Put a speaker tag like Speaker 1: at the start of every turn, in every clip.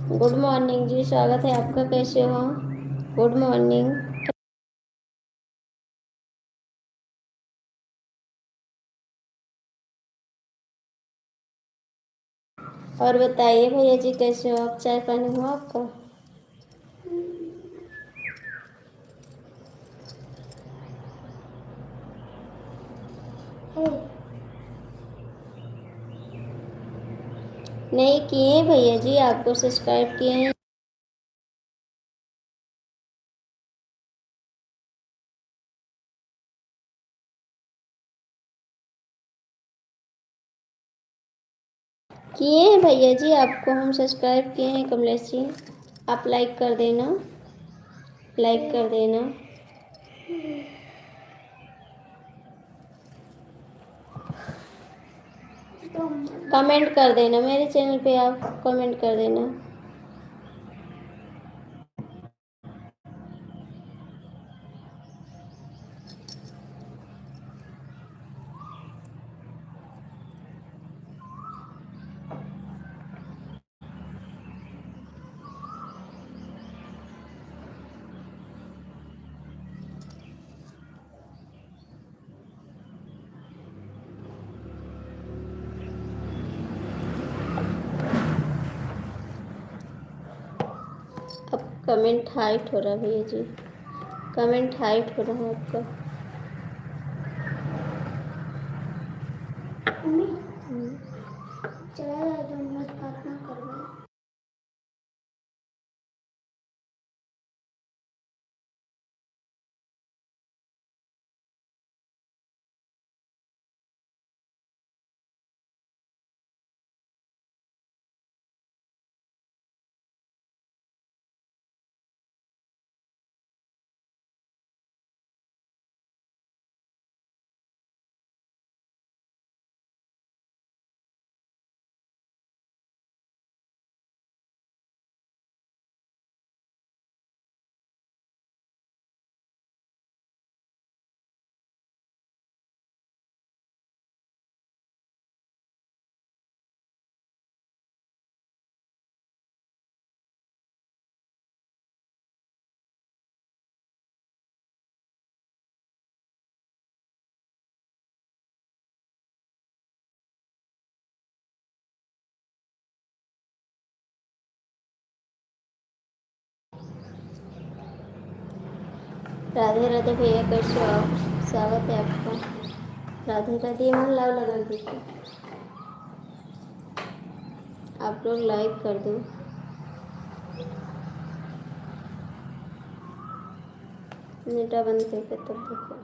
Speaker 1: Good morning जी, स्वागत है आपका। कैसे हो? Good morning. और बताइए भैया जी, कैसे हो आप? चाय पानी हुआ आपका? नहीं किए हैं भैया जी, आपको सब्सक्राइब किए हैं। किए हैं भैया जी, आपको हम सब्सक्राइब किए हैं कमलेश जी। आप लाइक कर देना, लाइक कर देना। कमेंट कर देना मेरे चैनल पे, आप कमेंट कर देना। अब कमेंट हाइट हो रहा है भैया जी, कमेंट हाइट हो रहा है आपका। चला जाएगा, मत बात ना करवाए। राधे राधे भैया, कैसे हो आप? स्वागत है आपका। राधे राधे। मन लाव लगा दीजिए, आप लोग लाइक कर दो। नेटा बंद करके तब देखो।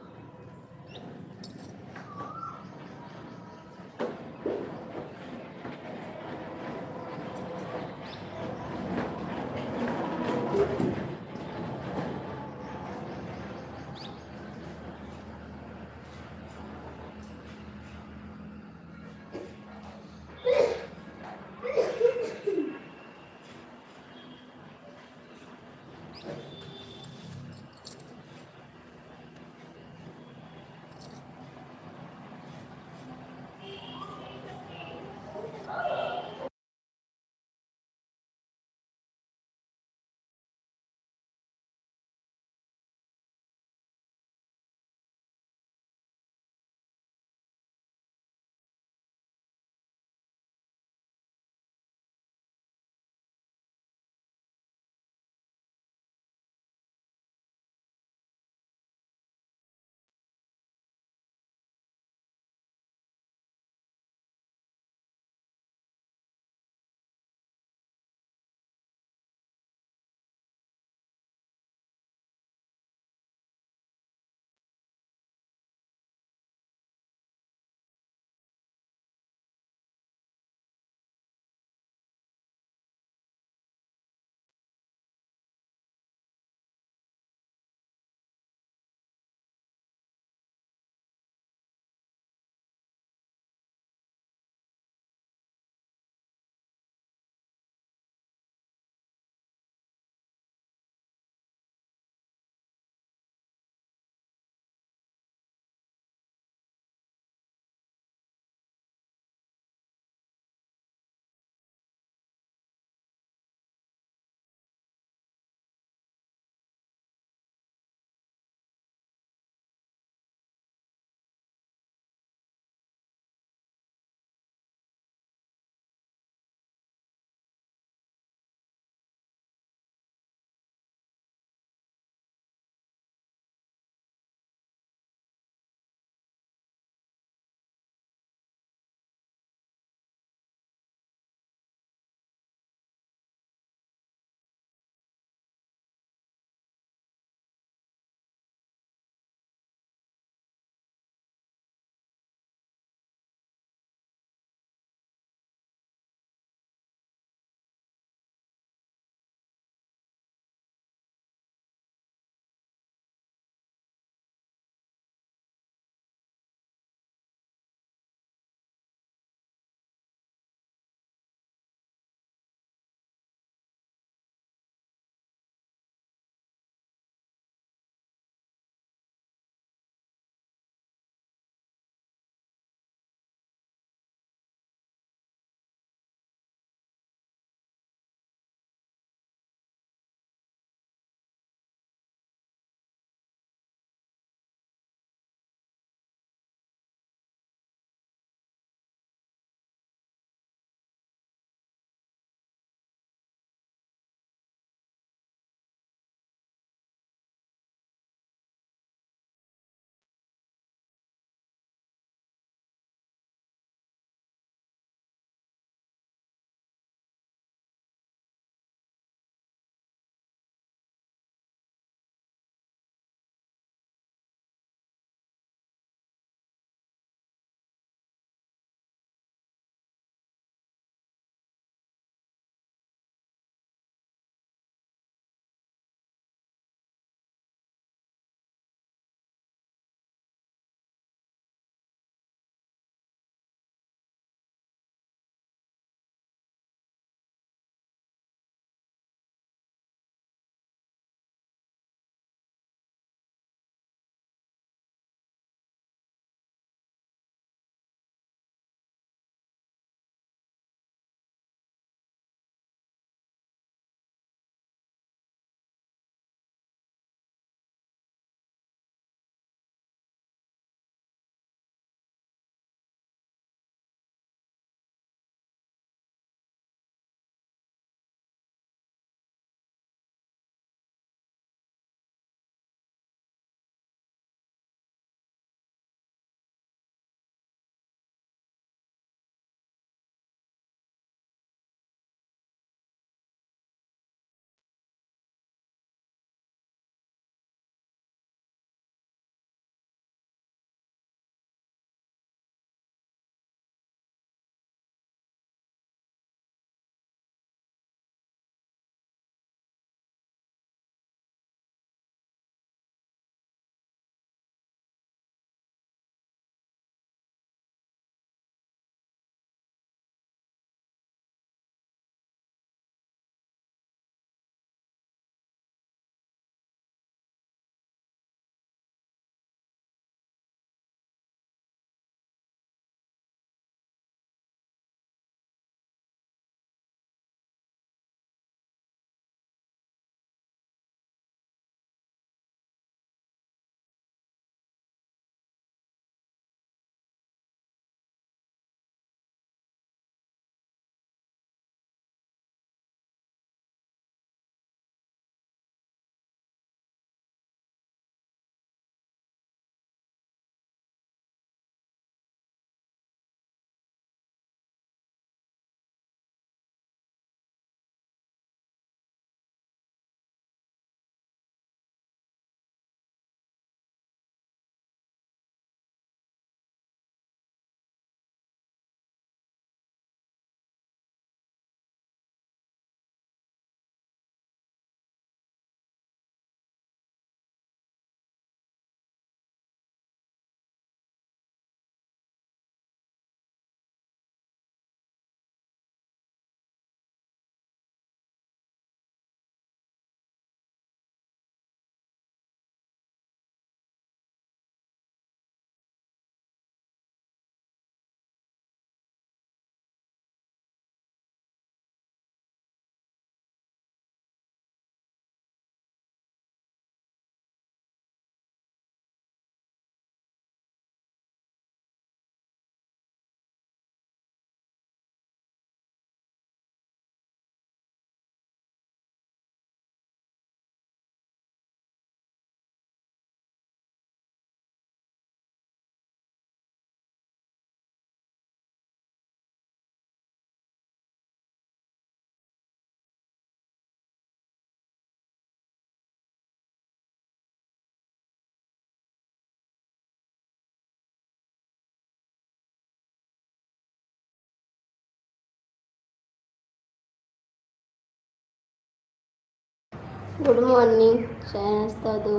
Speaker 1: गुड मॉर्निंग, चाय नाश्ता दो।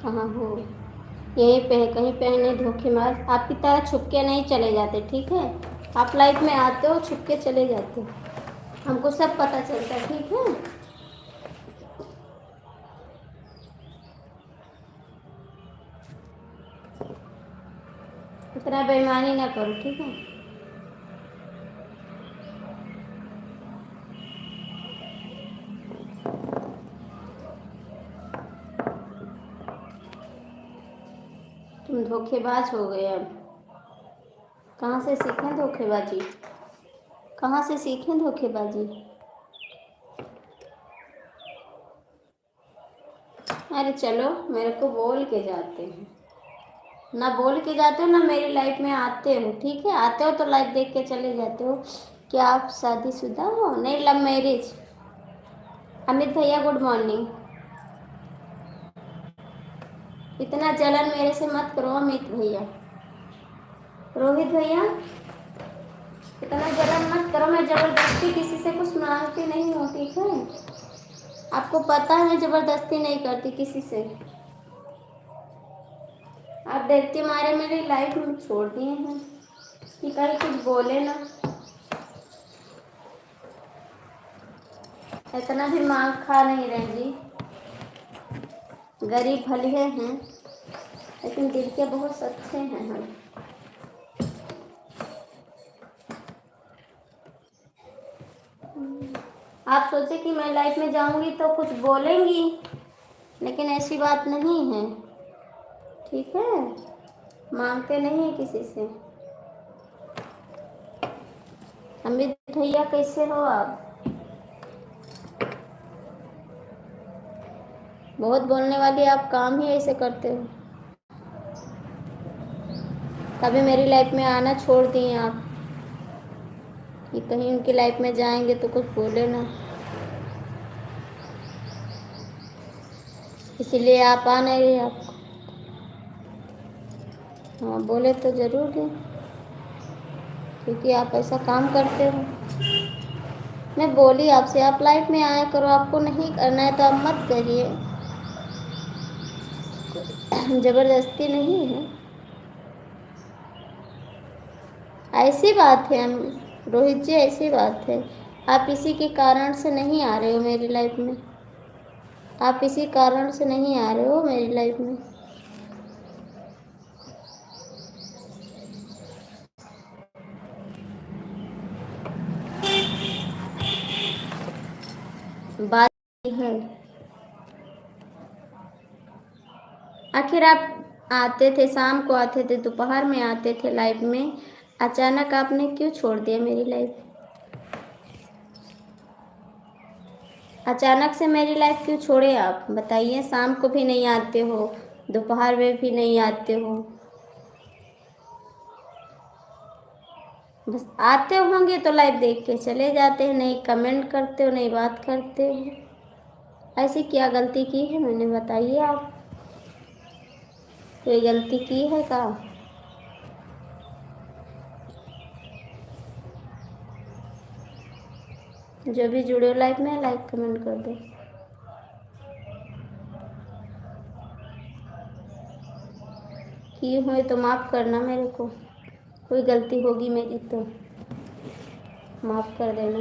Speaker 1: कहाँ हो? यहीं पे है, कहीं पे है नहीं धोखेबाज। आपकी तरह छुप के नहीं चले जाते, ठीक है? आप लाइफ में आते हो, छुप के चले जाते हो, हमको सब पता चलता है, ठीक है? इतना बेईमानी ना करो, ठीक है? तुम धोखेबाज हो गए अब। कहाँ से सीखें धोखेबाजी? कहाँ से सीखें धोखेबाजी? अरे चलो, मेरे को बोल के जाते हैं। ना बोल के जाते हो ना मेरी लाइफ में आते हो, ठीक है? आते हो तो लाइफ देख के चले जाते हो। क्या आप शादीशुदा हो? नहीं, लव मैरिज। अमित भैया गुड मॉर्निंग। इतना जलन मेरे से मत करो अमित भैया। रोहित भैया, इतना जलन मत करो। मैं जबरदस्ती किसी से कुछ मांगती नहीं हूँ, ठीक है? आपको पता है मैं जबरदस्ती नहीं करती किसी से। आप देखते मारे मेरी लाइफ में छोड़ दिए हैं कि कहीं कुछ बोले ना। इतना भी मांग खा नहीं रहे जी। गरीब भले हैं लेकिन दिल के बहुत सच्चे हैं हम। आप सोचे कि मैं लाइफ में जाऊंगी तो कुछ बोलेंगी, लेकिन ऐसी बात नहीं है, ठीक है? मांगते नहीं है किसी से। अमित भैया कैसे हो आप? बहुत बोलने वाली आप, काम ही ऐसे करते हो। कभी मेरी लाइफ में आना छोड़ दिए आप कि कहीं उनकी लाइफ में जाएंगे तो कुछ बोले ना, इसीलिए आप आ नहीं रहे। आपको हाँ बोले तो ज़रूर है, क्योंकि आप ऐसा काम करते हो। मैं बोली आपसे आप लाइफ में आया करो, आपको नहीं करना है तो आप मत करिए। ज़बरदस्ती नहीं है, ऐसी बात है। हम रोहित जी, ऐसी बात है। आप इसी के कारण से नहीं आ रहे हो मेरी लाइफ में। आप इसी कारण से नहीं आ रहे हो मेरी लाइफ में। बात है, आखिर आप आते थे, शाम को आते थे, दोपहर में आते थे लाइफ में। अचानक आपने क्यों छोड़ दिया मेरी लाइफ? अचानक से मेरी लाइफ क्यों छोड़े आप? बताइए। शाम को भी नहीं आते हो, दोपहर में भी नहीं आते हो। बस आते होंगे तो लाइव देख के चले जाते हैं, नहीं कमेंट करते हो, नहीं बात करते हो। ऐसी क्या गलती की है मैंने? बताइए आप, कोई गलती की है क्या? जो भी जुड़े हो लाइव में, लाइक कमेंट कर दो। की हुए तो माफ़ करना मेरे को, कोई गलती होगी मेरी तो माफ़ कर देना।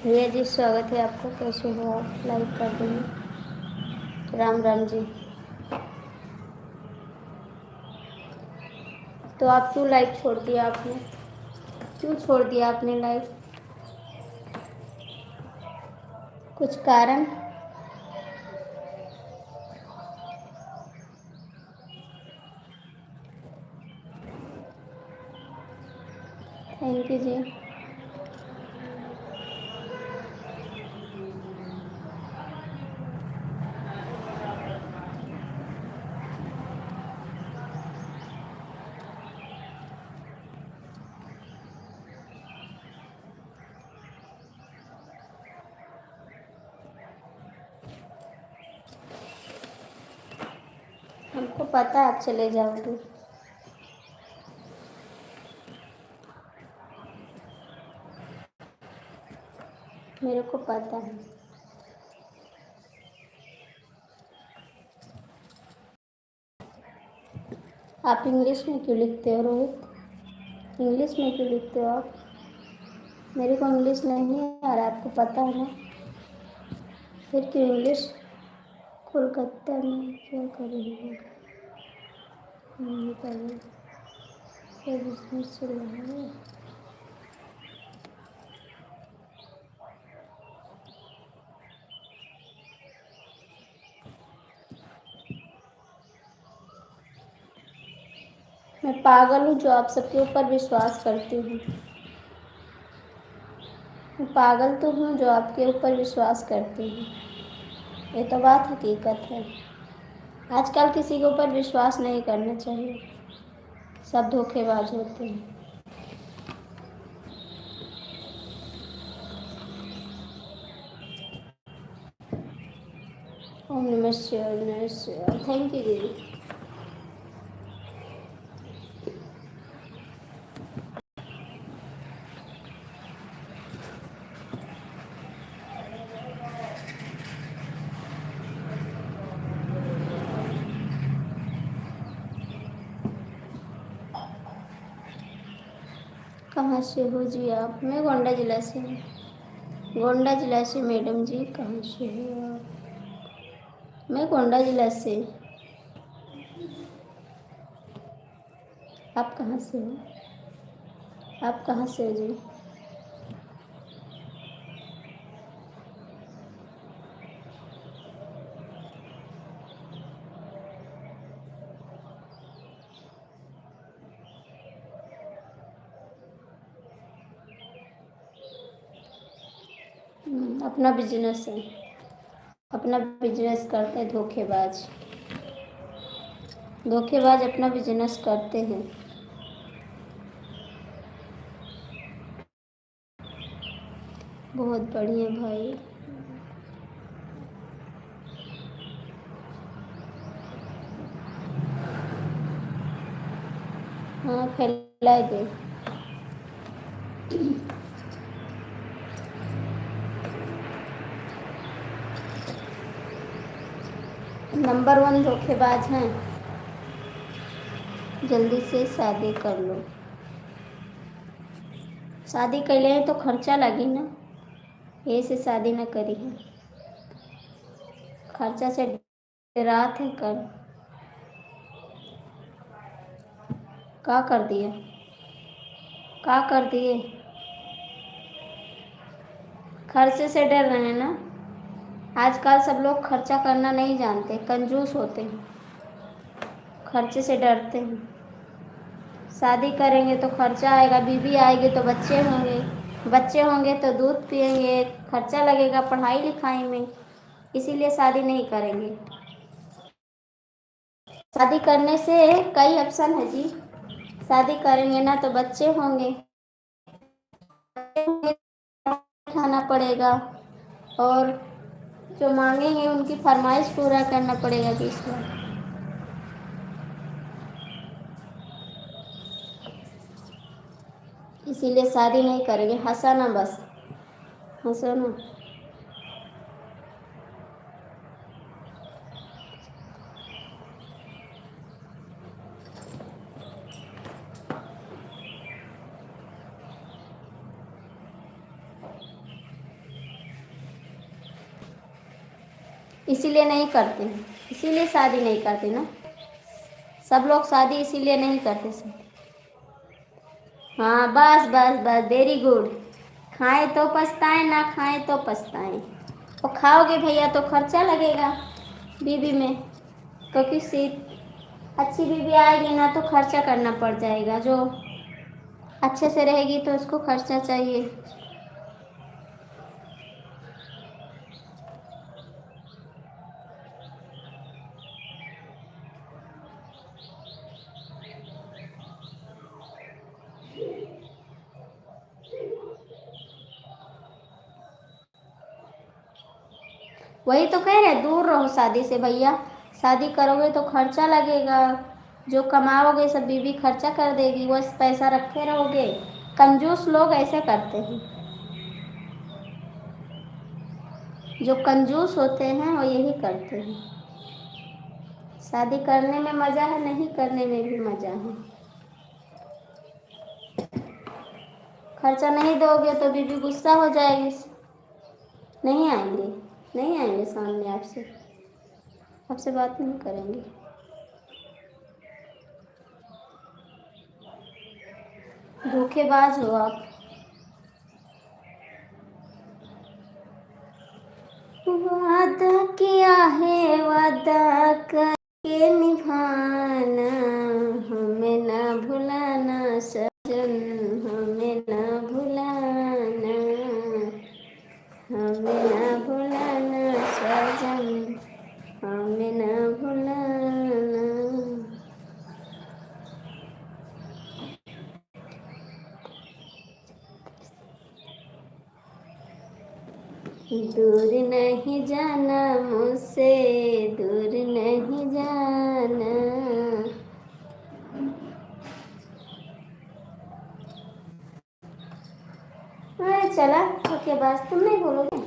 Speaker 1: भैया जी स्वागत है आपका, कैसे हो आप? लाइक कर देना। राम राम जी। तो आप क्यों लाइफ छोड़ दिया आपने? क्यों छोड़ दिया आपने लाइफ? कुछ कारण? थैंक यू जी। हमको पता है आप चले जाओगे। मेरे को पता है। आप इंग्लिश में क्यों लिखते हो रोहित? इंग्लिश में क्यों लिखते हो आप? मेरे को इंग्लिश नहीं आ रहा, आपको पता है ना। फिर क्यों इंग्लिश? कोलकाता में क्या कर रही हो? क्या बिजनेस चल रहा है? मैं पागल हूँ जो आप सबके ऊपर विश्वास करती हूँ। मैं पागल तो हूँ जो आपके ऊपर विश्वास करती हूँ। ये तो बात हकीकत है। आजकल किसी के ऊपर विश्वास नहीं करना चाहिए, सब धोखेबाज होते हैं। ओम नमः शिवाय, नमः शिवाय। थैंक यू दीदी। कहाँ से हो जी आप? मैं गोंडा जिला से हूँ। गोंडा जिला से मैडम जी। कहाँ से हो आप? मैं गोंडा जिला से। आप कहाँ से हो? आप कहाँ से हो जी? अपना बिजनेस है, अपना बिजनेस करते हैं धोखेबाज। धोखेबाज अपना बिजनेस करते हैं। बहुत बढ़िया भाई। हाँ, फैला दे। नंबर 1 धोखेबाज हैं। जल्दी से शादी कर लो। शादी कर ले तो खर्चा लगी ना, ये से शादी ना करी है। खर्चा से डरात है कर। का कर दिए? का कर दिए? खर्चे से डर रहे हैं ना। आजकल सब लोग खर्चा करना नहीं जानते, कंजूस होते हैं, खर्चे से डरते हैं। शादी करेंगे तो खर्चा आएगा, बीवी आएगी तो बच्चे होंगे, बच्चे होंगे तो दूध पिएंगे, खर्चा लगेगा पढ़ाई लिखाई में, इसीलिए शादी नहीं करेंगे। शादी करने से कई ऑप्शन है जी। शादी करेंगे ना तो बच्चे होंगे, खाना पड़ेगा और जो मांगेंगे उनकी फरमाइश पूरा करना पड़ेगा 20 लाख। इसीलिए शादी नहीं करेंगे। हंसा ना, बस हंसो ना। इसीलिए नहीं करते हैं, इसीलिए शादी नहीं करते ना सब लोग। शादी इसीलिए नहीं करते सब। हाँ, बस बस बस, वेरी गुड। खाएं तो पछताएं, ना खाएं तो पछताएं। और खाओगे भैया तो खर्चा लगेगा बीवी में, क्योंकि अच्छी बीवी आएगी ना तो खर्चा करना पड़ जाएगा। जो अच्छे से रहेगी तो उसको खर्चा चाहिए। वही तो कह रहे, दूर रहो शादी से भैया। शादी करोगे तो खर्चा लगेगा, जो कमाओगे सब बीवी खर्चा कर देगी, बस पैसा रखे रहोगे। कंजूस लोग ऐसे करते हैं, जो कंजूस होते हैं वो यही करते हैं। शादी करने में मज़ा है, नहीं करने में भी मज़ा है। खर्चा नहीं दोगे तो बीबी गुस्सा हो जाएगी। नहीं आएंगे, नहीं आएंगे सामने आपसे, आपसे बात नहीं करेंगे। धोखेबाज हो आप। वादा किया है वादा करके निभाना, हमें ना भुलाना सजन, हमें ना भुलाना, हमें ना भुलाना सजन, हमें ना भुलाना। दूर नहीं जाना मुझसे, दूर नहीं जाना। अरे चला धोखेबाज, तुम नहीं बोलोगे।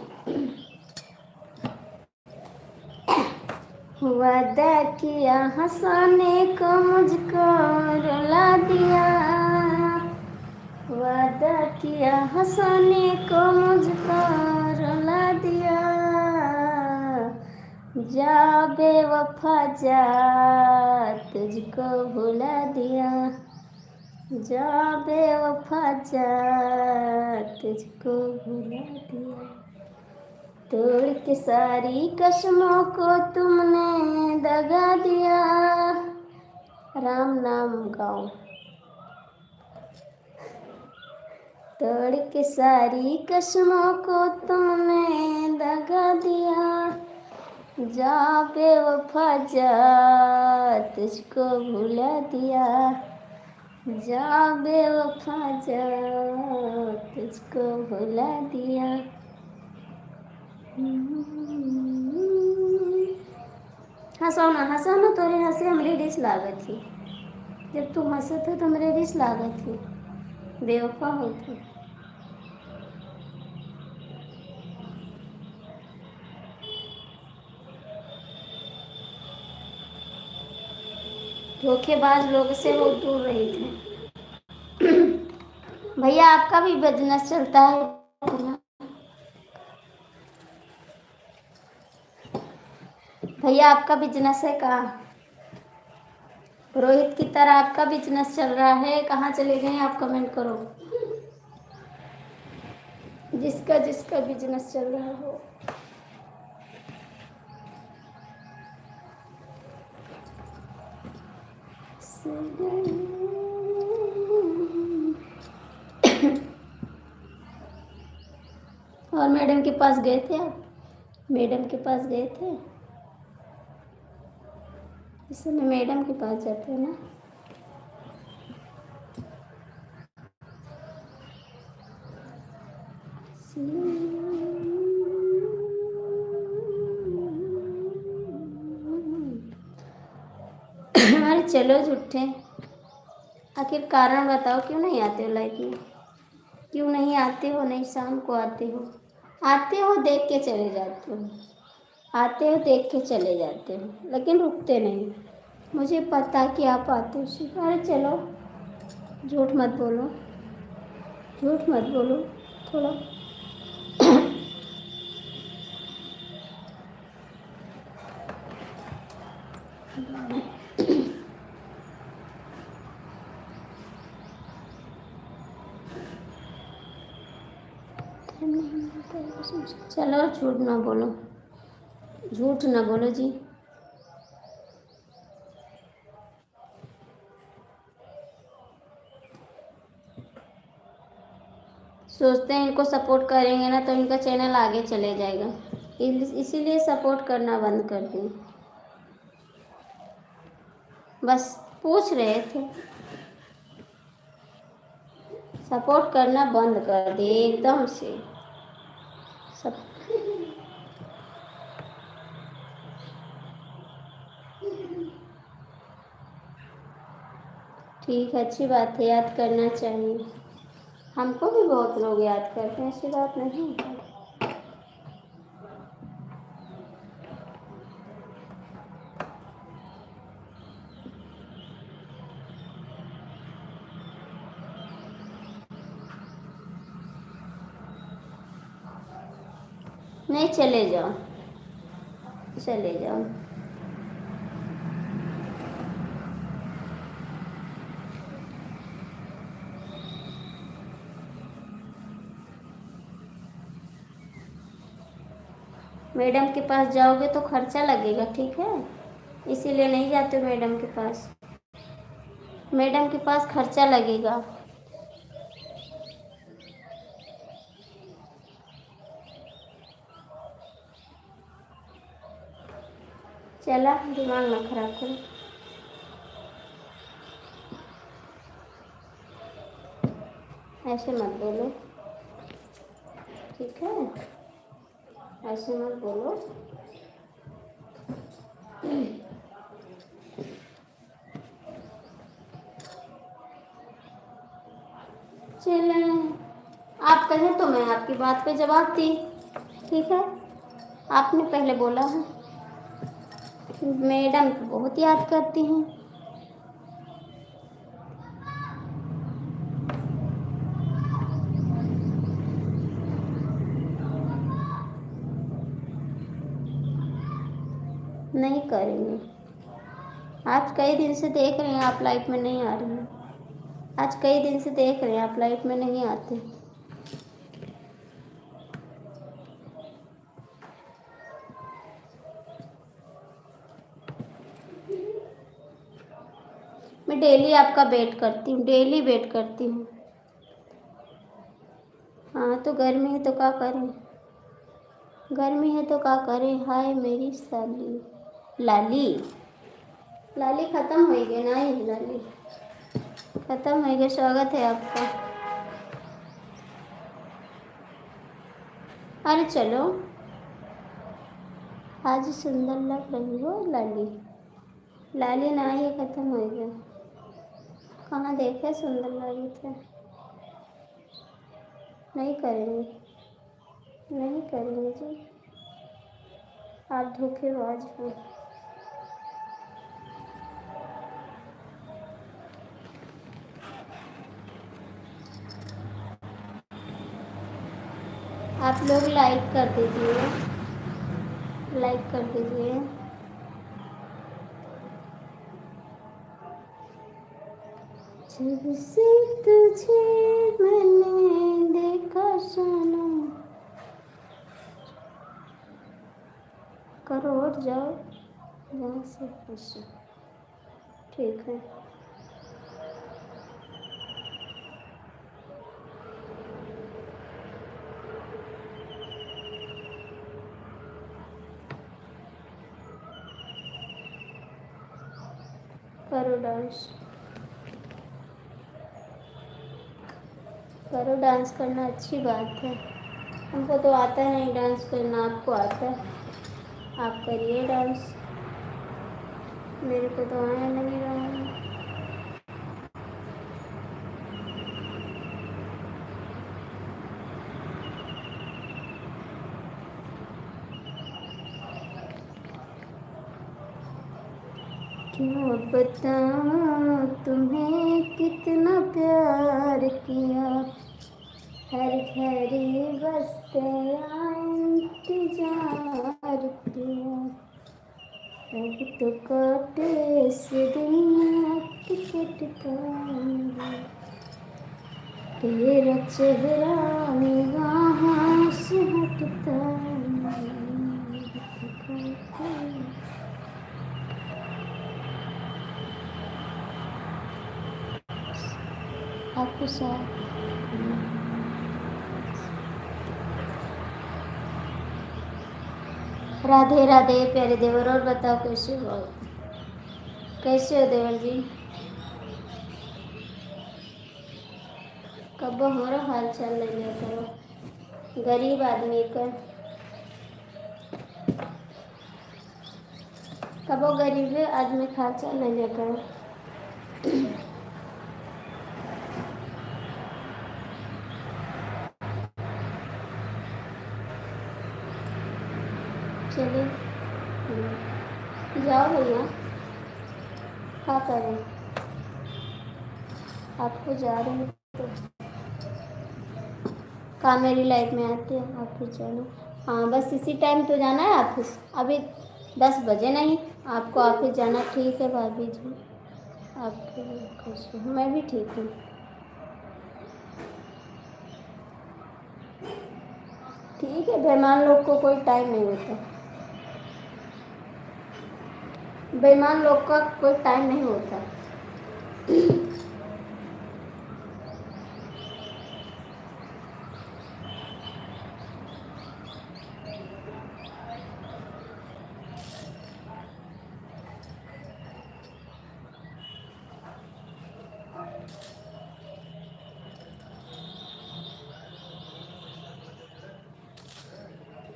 Speaker 1: वादा किया हंसाने को मुझको रुला दिया, वादा किया हंसाने को मुझको रुला दिया। जा बेवफा जा, तुझको भुला दिया, जा बेवफा जा, तुझको भुला दिया। तोड़ के सारी कसमों को तुमने दगा दिया। राम नाम गाओ। तोड़ के सारी कसमों को तुमने दगा दिया। जा बेवफा जा, तुझको भुला दिया, जा बेवफा जा, तुझको भुला दिया। हंसो ना तोरे हंसे हमरे रिस लागत थी। जब तू हंसत हो तो हमरे रिस लागत थी, बेवफा हो तू। धोखेबाज लोग से वो दूर रही थे। भैया आपका भी बिजनेस चलता है? भैया आपका बिजनेस है कहाँ? रोहित की तरह आपका बिजनेस चल रहा है? कहाँ चले गए आप? कमेंट करो, जिसका जिसका बिजनेस चल रहा हो। और मैडम के पास गए थे आप? मैडम के पास गए थे? इस समय मैडम के पास जाते हैं ना। अरे चलो झूठे, आखिर कारण बताओ, क्यों नहीं आते हो लाइफ में? क्यों नहीं आते हो? नहीं शाम को आते हो, आते हो देख के चले जाते हो, आते हो देख के चले जाते हो, लेकिन रुकते नहीं। मुझे पता कि आप आते हो सिर्फ। अरे चलो, झूठ मत बोलो, झूठ मत बोलो थोड़ा। चलो झूठ ना बोलो, झूठ ना बोलो जी। सोचते हैं इनको सपोर्ट करेंगे ना तो इनका चैनल आगे चले जाएगा, इसीलिए सपोर्ट करना बंद कर दें। बस पूछ रहे थे, सपोर्ट करना बंद कर दे एकदम से सब। ठीक है, अच्छी बात है, याद करना चाहिए। हमको भी बहुत लोग याद करते हैं, ऐसी बात नहीं है। नहीं, चले जाओ, चले जाओ। मैडम के पास जाओगे तो खर्चा लगेगा, ठीक है, इसीलिए नहीं जाते मैडम के पास। मैडम के पास खर्चा लगेगा। चला, दिमाग ना खराब करो। ऐसे मत बोलो, ठीक है, ऐसे मत बोलो। चले, आप कहें तो मैं आपकी बात पे जवाब दी, ठीक है। आपने पहले बोला है मैडम बहुत याद करती हैं। नहीं करेंगे, आज कई दिन से देख रहे हैं आप लाइफ में नहीं आ रही हैं। आज कई दिन से देख रहे हैं आप लाइफ में नहीं आते। मैं डेली आपका वेट करती हूँ, डेली वेट करती हूँ। हाँ तो गर्मी है तो क्या करें, गर्मी है तो क्या करें। हाय मेरी साली, लाली, लाली ख़त्म हो गई ना, ये लाली ख़त्म हो गया। स्वागत है आपका। अरे चलो, आज सुंदर लग रही हो लाली। लाली ना, ये ख़त्म हो गया। कहाँ देखे सुंदर लगी थे। नहीं करेंगे, नहीं करेंगे जी, आप धोखेबाज हो। आप लोग लाइक कर दीजिए, लाइक कर दीजिए। जब से तुझे मैंने देखा सनम, करो उठ जाओ यहाँ से, अच्छा ठीक है। करो डांस, करो, डांस करना अच्छी बात है। हमको तो आता नहीं डांस करना, आपको आता है, आप करिए डांस। मेरे को तो आया नहीं रहा है। क्यों बताऊं तुम्हें कितना प्यार किया, हर घड़ी बस तेरा इंतजार किया। अब तो काटे से दुनिया टिकट का, तेरा चेहरा निगाहों से हटता नहीं। आपके साथ राधे राधे प्यारे देवर। और बताओ कैसे हो, कैसे हो देवर जी। कब हमारा हाल चाल ले लिया करो, गरीब आदमी का कब गरीब आदमी का हाल चाल ले लिया करो। चलिए जाओ भैया, क्या करें, आपको जा रहे हैं तो काम मेरी लाइफ में आते हैं, आप भी चलो। हाँ बस इसी टाइम तो जाना है ऑफिस, अभी 10 बजे नहीं, आपको ऑफिस जाना। ठीक है भाभी जी, आपके लिए खुश हूँ, मैं भी ठीक हूँ। ठीक है, बेईमान लोग को कोई टाइम नहीं होता, बेईमान लोग का कोई टाइम नहीं होता।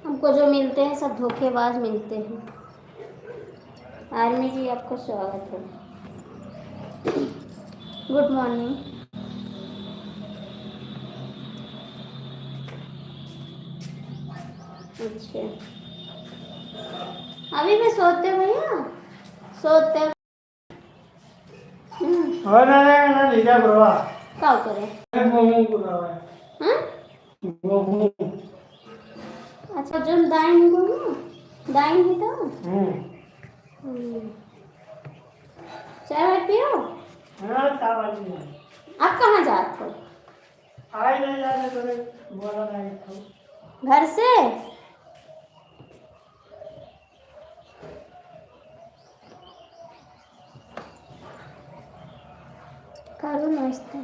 Speaker 1: हमको जो मिलते हैं सब धोखेबाज मिलते हैं। आर्मी जी आपको स्वागत है, गुड मॉर्निंग। अच्छा, अभी भी सोते भैया, सोते
Speaker 2: हो ना ना लीजा बरवा
Speaker 1: क्या करे
Speaker 2: मोमो बुलावा
Speaker 1: हाँ?
Speaker 2: मोमो
Speaker 1: अच्छा जो दाएं हो ना, दाएं ही तो चाय पियो।
Speaker 2: हाँ चावल नहीं
Speaker 1: आप कहाँ जाते हो?
Speaker 2: आए नहीं जाने तो बोला नहीं तो
Speaker 1: घर से? करो नाश्ता।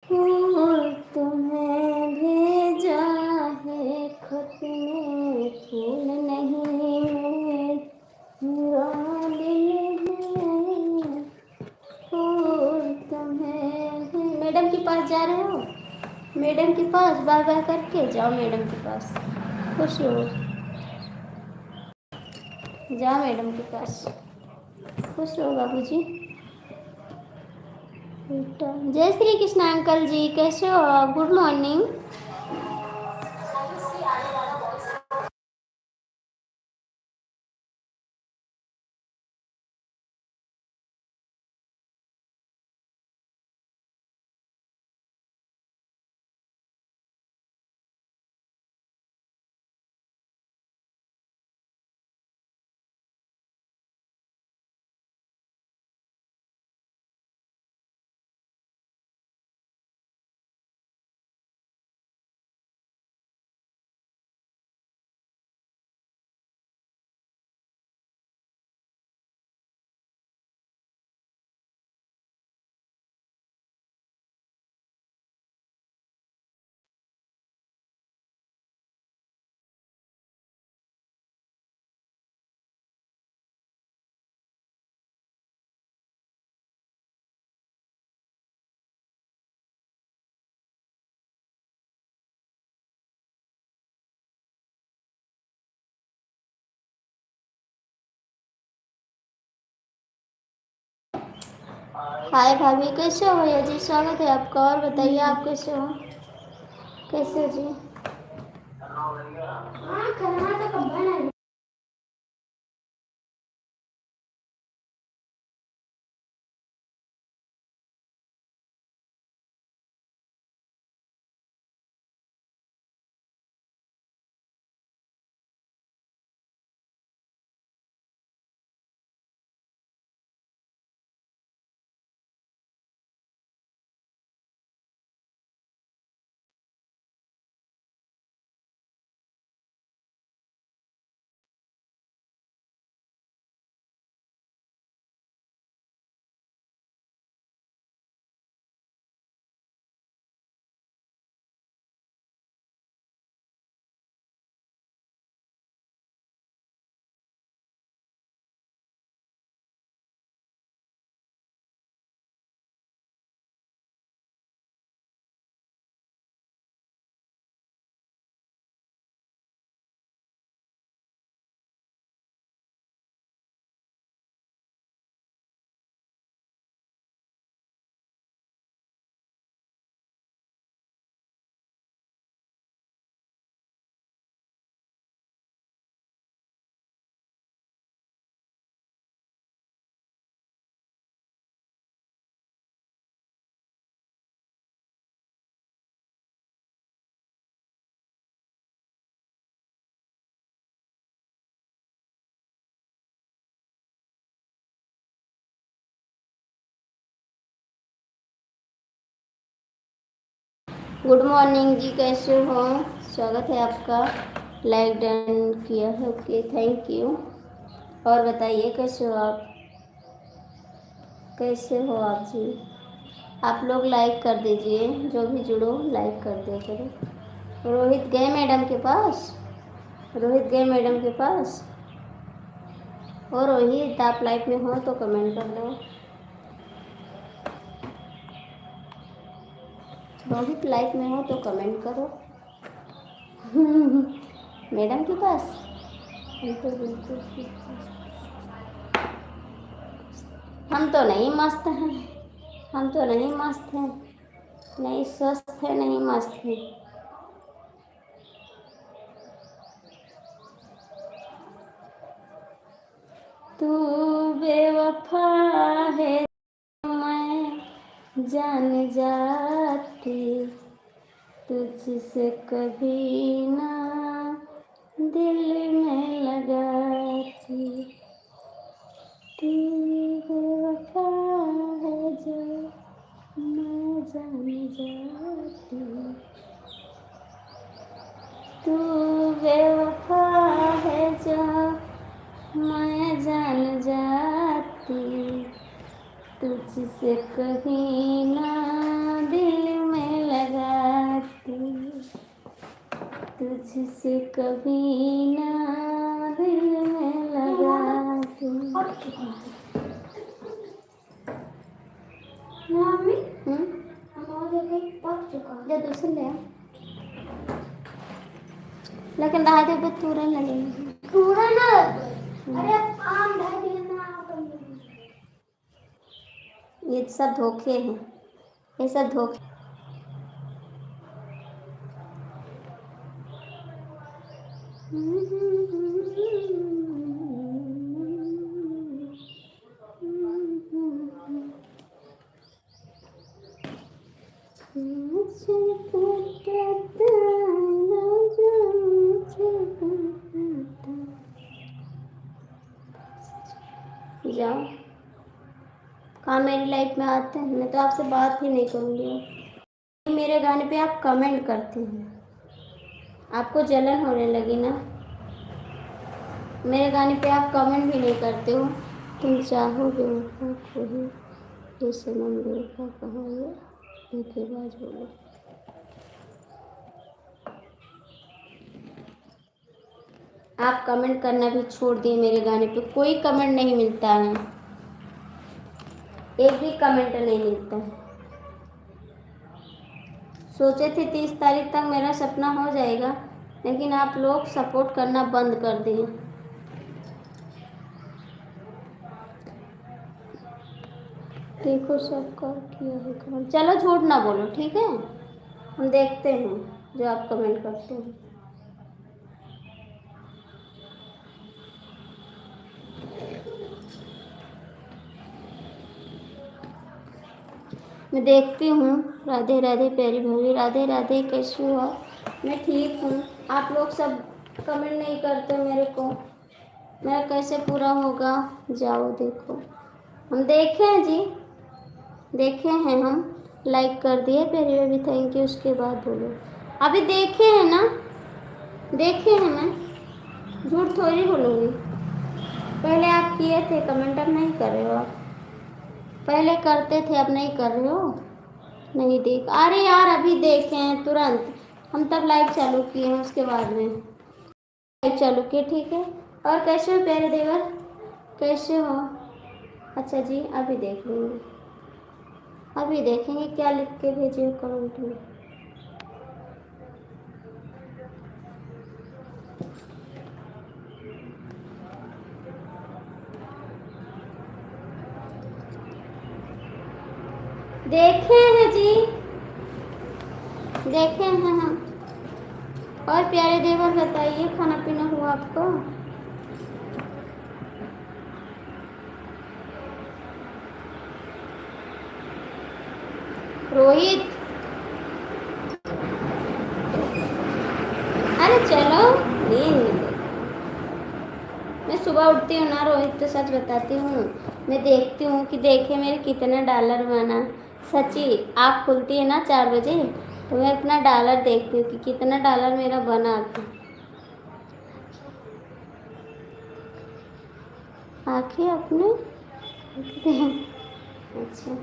Speaker 1: फूल तुम्हें भेजा है, खत में फूल नहीं मेरा दिल है। फूल तुम्हें, मैडम के पास जा रहे हो? मैडम के पास बाय बाय करके जाओ, मैडम के पास खुश रहो, जाओ मैडम के पास, खुश रहो बाबूजी। बेटा जय श्री कृष्ण अंकल जी, कैसे हो आप? Good morning. हाय भाभी, कैसे हो भैया जी? स्वागत है आपका। और बताइए आप कैसे हो? कैसे हो जी? हाँ खाना तो कब बना गुड मॉर्निंग जी, कैसे हो? स्वागत है आपका। लाइक डन किया है, ओके थैंक यू। और बताइए कैसे हो आप? कैसे हो आप जी? आप लोग लाइक कर दीजिए, जो भी जुड़ो लाइक कर दिया करो। रोहित गए मैडम के पास? रोहित गए मैडम के पास? और रोहित आप लाइफ में हो तो कमेंट कर दो। रोहित लाइफ में हो तो कमेंट करो। मैडम के पास हम तो बिल्कुल हम तो नहीं मस्त हैं। हम तो नहीं मस्त हैं, नहीं स्वस्थ है, नहीं मस्त है। तू बेवफा है, मैं जान जाती, तुझसे कभी ना दिल में लगाती। तू बेवफा है जो मैं जान जाती, तू बेवफा है जो मैं जान जाती, तुझसे कहीं ना दिल में लगाती, तुझसे कभी ना दिल में लगाती। मम्मी पक चुका है, दूसरे ले लेकिन रहा दे पे तुरंत लगेगा, तुरंत ना अरे आम ढाई देना। ये सब धोखे हैं, ये सब धोखे। जाओ कहाँ मेरी लाइफ में आते हैं, मैं तो आपसे बात ही नहीं करूँगी। मेरे गाने पे आप कमेंट करते हैं, आपको जलन होने लगी ना। मेरे गाने पे आप कमेंट भी नहीं करते हो। तुम चाहोगे उनका कोई ये सनम बेवफा कहाँ है, धोखेबाज बोलो। आप कमेंट करना भी छोड़ दिए, मेरे गाने पे कोई कमेंट नहीं मिलता है, एक भी कमेंट नहीं मिलता है। सोचे थे 30 तारीख तक मेरा सपना हो जाएगा, लेकिन आप लोग सपोर्ट करना बंद कर दिए। देखो सबका किया है कमेंट। चलो झूठ ना बोलो, ठीक है, हम देखते हैं जो आप कमेंट करते हैं। मैं देखती हूँ। राधे राधे प्यारी भाभी, राधे राधे, कैसी हो आप? मैं ठीक हूँ। आप लोग सब कमेंट नहीं करते मेरे को, मेरा कैसे पूरा होगा? जाओ देखो। हम देखे हैं जी, देखे हैं हम, लाइक कर दिए प्यारी भाभी, थैंक यू। उसके बाद बोलो अभी देखे हैं ना, देखे हैं, मैं झूठ थोड़ी बोलूँगी। पहले आप किए थे कमेंट, अब नहीं कर रहे हो आप। पहले करते थे, अब नहीं कर रहे हो। नहीं देख, अरे यार अभी देखे हैं तुरंत, हम तब लाइव चालू किए हैं, उसके बाद में लाइव चालू किए, ठीक है। और कैसे हो प्यारे देवर, कैसे हो? अच्छा जी, अभी देख लेंगे, अभी देखेंगे क्या लिख के भेजे हो कमेंट में। देखे हैं जी, देखे हैं हम। और प्यारे देवर बताइए, खाना पीना हुआ आपको? रोहित, अरे चलो नींद। मैं सुबह उठती हूँ ना रोहित, तो सच बताती हूँ, मैं देखती हूँ कि देखे मेरे कितने डॉलर बना। सच्ची आँख खुलती है ना 4 बजे, तो मैं अपना डॉलर देखती हूँ कि कितना डॉलर मेरा बना था। आंखें अपने अच्छा,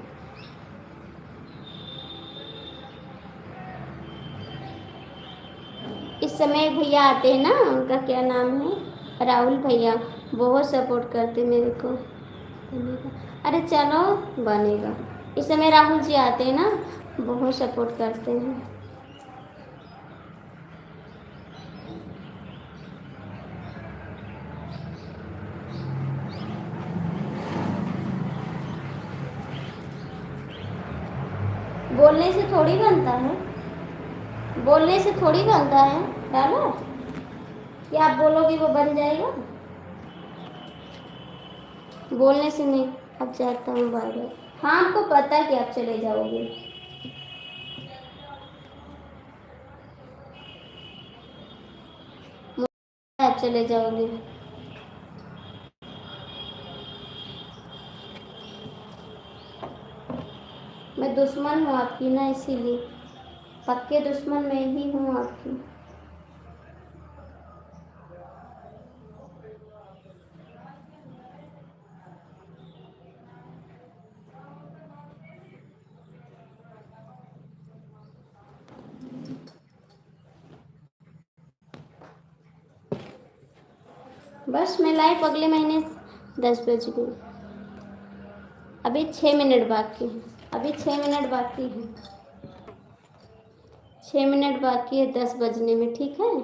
Speaker 1: इस समय भैया आते हैं ना, उनका क्या नाम है, राहुल भैया, बहुत सपोर्ट करते मेरे को। बनेगा, अरे चलो बनेगा। इस समय राहुल जी आते हैं ना, बहुत सपोर्ट करते हैं। बोलने से थोड़ी बनता है, बोलने से थोड़ी बनता है डॉलर। क्या आप बोलोगे वो बन जाएगा? बोलने से नहीं। अब जाता हूँ बाहर। हाँ, आपको पता है कि आप चले जाओगे। आप चले जाओगे। मैं दुश्मन हूँ आपकी ना, इसीलिए पक्के दुश्मन मैं ही हूँ आपकी। बस मैं लाइव अगले महीने 10 बजे। अभी 6 मिनट बाकी है, अभी 6 मिनट बाकी है, 6 मिनट बाकी है 10 बजने में, ठीक है।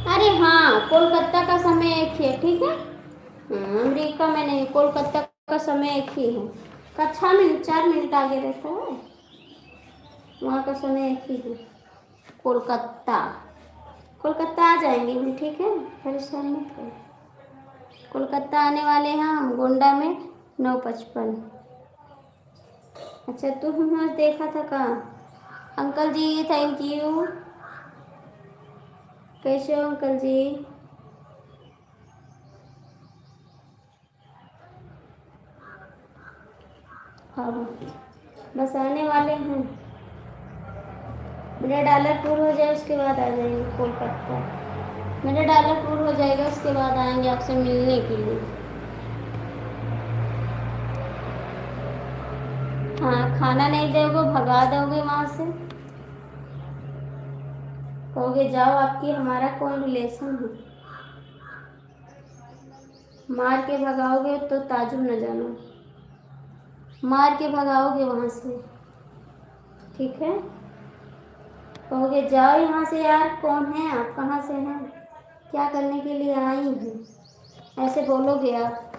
Speaker 1: अरे हाँ, कोलकाता का समय एक ही है, ठीक है। अमेरिका में नहीं, कोलकाता का समय एक ही है। का 6 मिनट 4 मिनट आगे रहता है, वहाँ का समय एक ही है। कोलकाता, कोलकाता आ जाएंगे हम, ठीक है, परेशान मत करो। कोलकाता आने वाले हैं हम, गोंडा में 9:55। अच्छा, तुम देखा था कहाँ? Uncle ji thank you. कैसे हो अंकल जी? हाँ, बस आने वाले हैं। मेरा डॉलर पूरा हो जाए उसके बाद आ जाएंगे कोलकाता। मेरा डॉलर पूरा हो जाएगा उसके बाद आएंगे आपसे मिलने के लिए। हाँ, खाना नहीं दोगे, भगा दोगे वहाँ से, कहोगे जाओ, आपकी हमारा कौन रिलेशन है। मार के भगाओगे तो ताजुब न जानो, मार के भगाओगे वहाँ से, ठीक है। कहोगे जाओ यहाँ से यार, कौन है आप, कहाँ से हैं, क्या करने के लिए आई हैं, ऐसे बोलोगे आप।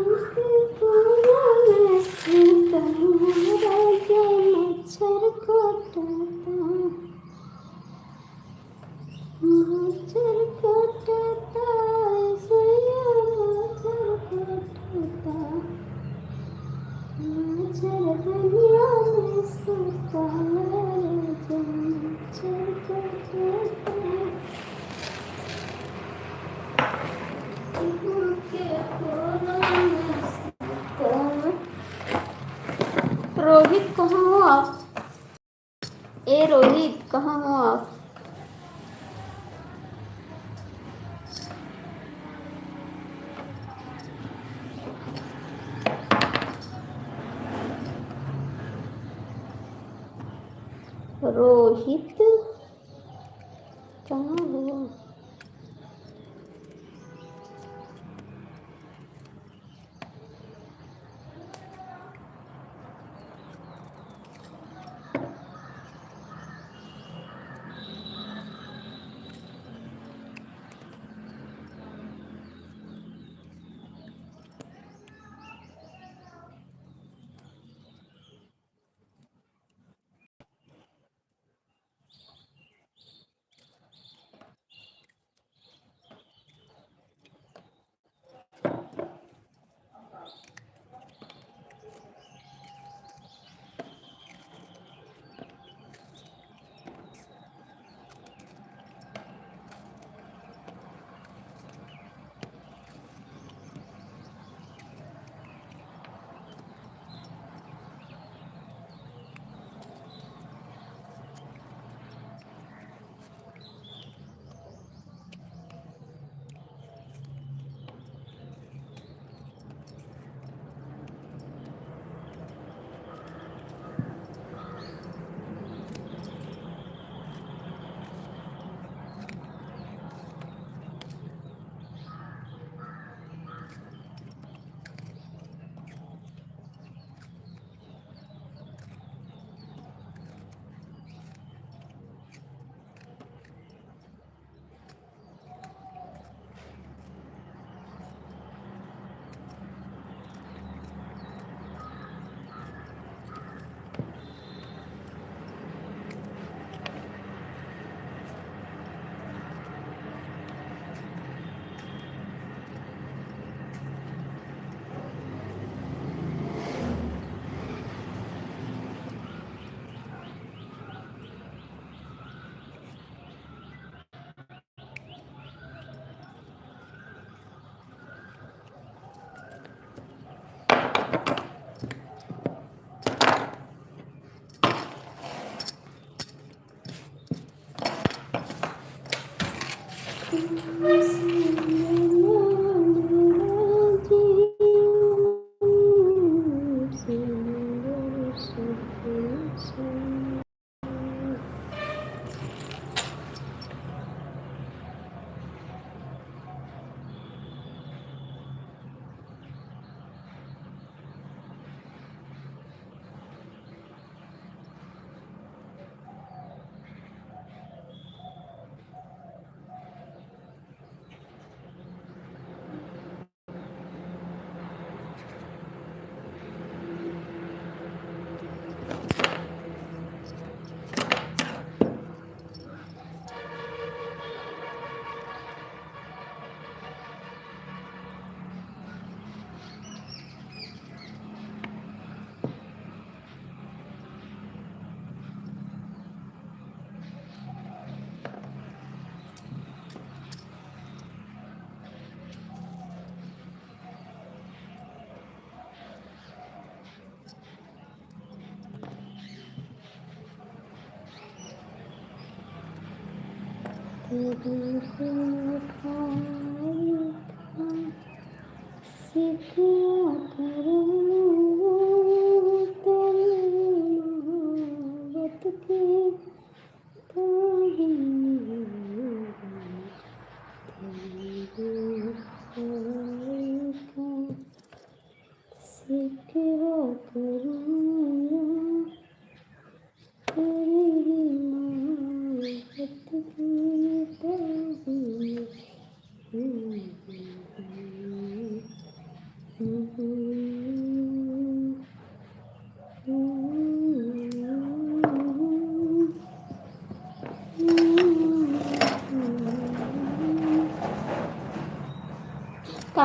Speaker 1: मच्छर काटता मच्छर काटता सैया मच्छर काटता मच्छर दुनिया में सोता मच्छर काटता रोहित कहाँ हो आप? ए रोहित कहाँ हो आप? रोहित कहाँ हो?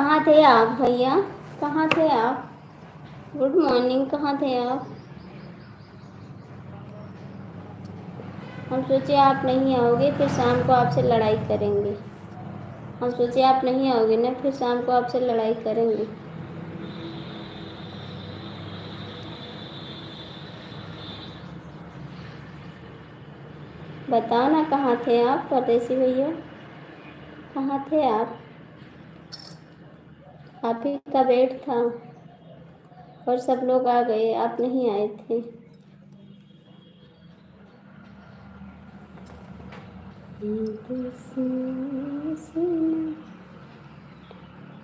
Speaker 1: कहाँ थे आप भैया? कहाँ थे आप? गुड मॉर्निंग, कहाँ थे आप? हम सोचे आप नहीं आओगे, फिर शाम को आपसे लड़ाई करेंगे। हम सोचे आप नहीं आओगे ना, फिर शाम को आपसे लड़ाई करेंगे। बताओ ना कहाँ थे आप परदेसी भैया, कहाँ थे आप ही का वेट था और सब लोग आ गए, आप नहीं आए थे।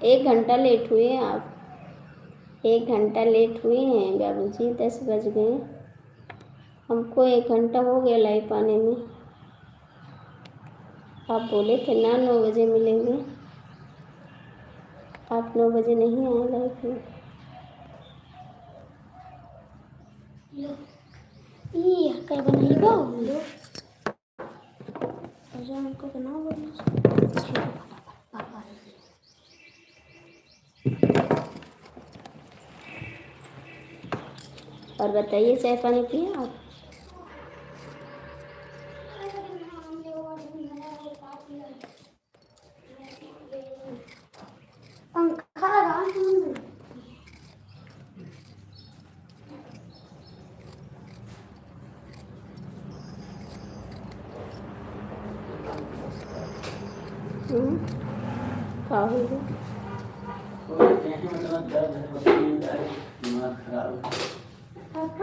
Speaker 1: एक घंटा लेट हुए आप, 1 घंटा लेट हुए हैं बाबूजी, 10 बज गए। हमको 1 घंटा हो गया लाइव आने में। आप बोले थे ना 9 बजे मिलेंगे, आप 9 बजे नहीं आए लाइव में। ये क्या बनाई बो लो हमको बनाओ पापा। और बताइए चाय पानी पिए आप? पंखा लगा क्या हो गया?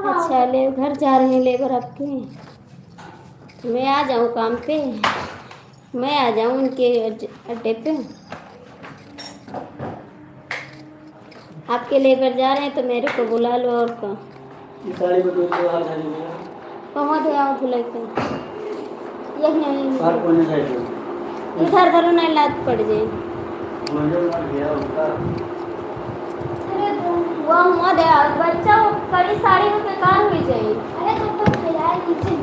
Speaker 1: अच्छा ले घर जा रहे हैं लेबर आपके? मैं आ जाऊँ काम पे, मैं आ जाऊँ उनके अड्डे पे। आपके लेबर जा रहे हैं तो मेरे को बुला लो। और का कहाँ थे आओ धुलाई पे? यही इधर धरो नहीं लात पड़ जाए। वह मत यार बच्चा कड़ी साड़ी में बेकार हो जाए। अरे तो खिलाए नीचे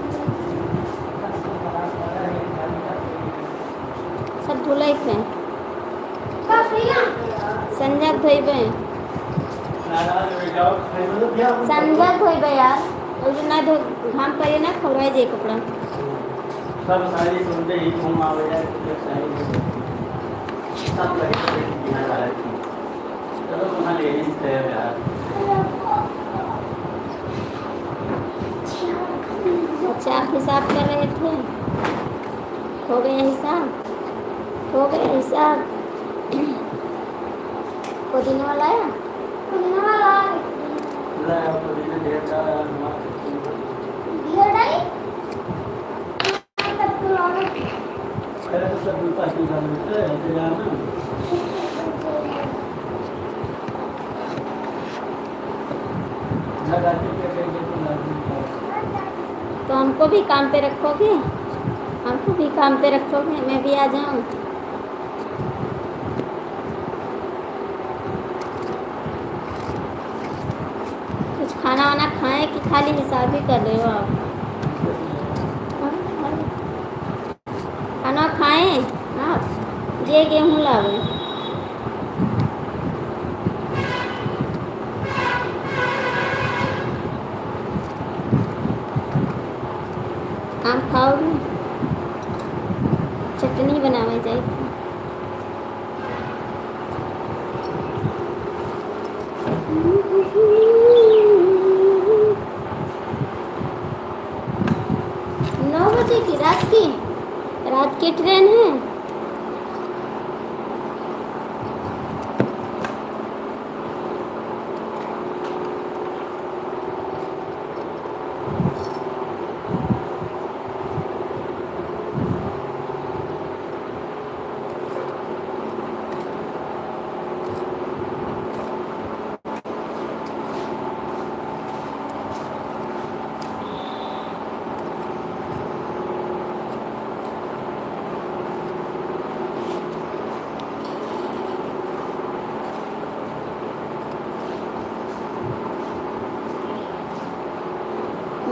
Speaker 1: सब धुलाई पे संजय धोइबे संजय धोइबे यार ना धो घाम पड़े ना खौराए जे कपड़ा
Speaker 2: सब सारी सुनते ही घूम आवे यार सब लगे चलो तुम्हारे यही से यार।
Speaker 1: अच्छा आप हिसाब कर रहे थे, हो गया हिसाब, हो गया हिसाब। पुदीना वाला आया, पुदीना वाला
Speaker 2: लाया पुदीना ढेर सारा
Speaker 1: ढेर डाली
Speaker 2: पहले तो सब पास की जान होते हैं जाना लगा के
Speaker 1: तो हमको भी काम पे रखोगे? हमको भी काम पे रखोगे? मैं भी आ जाऊँ? कुछ खाना वाना खाएं कि खाली हिसाब ही कर रहे हो आप? खाना खाएं आप? ये गेहूँ लावे आम खाओगे? चटनी बनावे जाए 9 बजे की रात की ट्रेन है।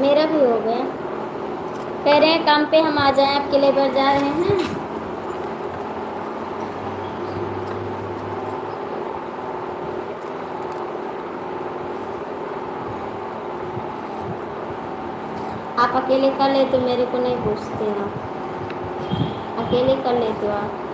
Speaker 1: मेरा भी हो गया। कह रहे हैं काम पे हम आ जाएं, आपके लेबर जा रहे हैं। आप अकेले कर लेते हो, मेरे को नहीं पूछते हो, अकेले कर लेते हो आप।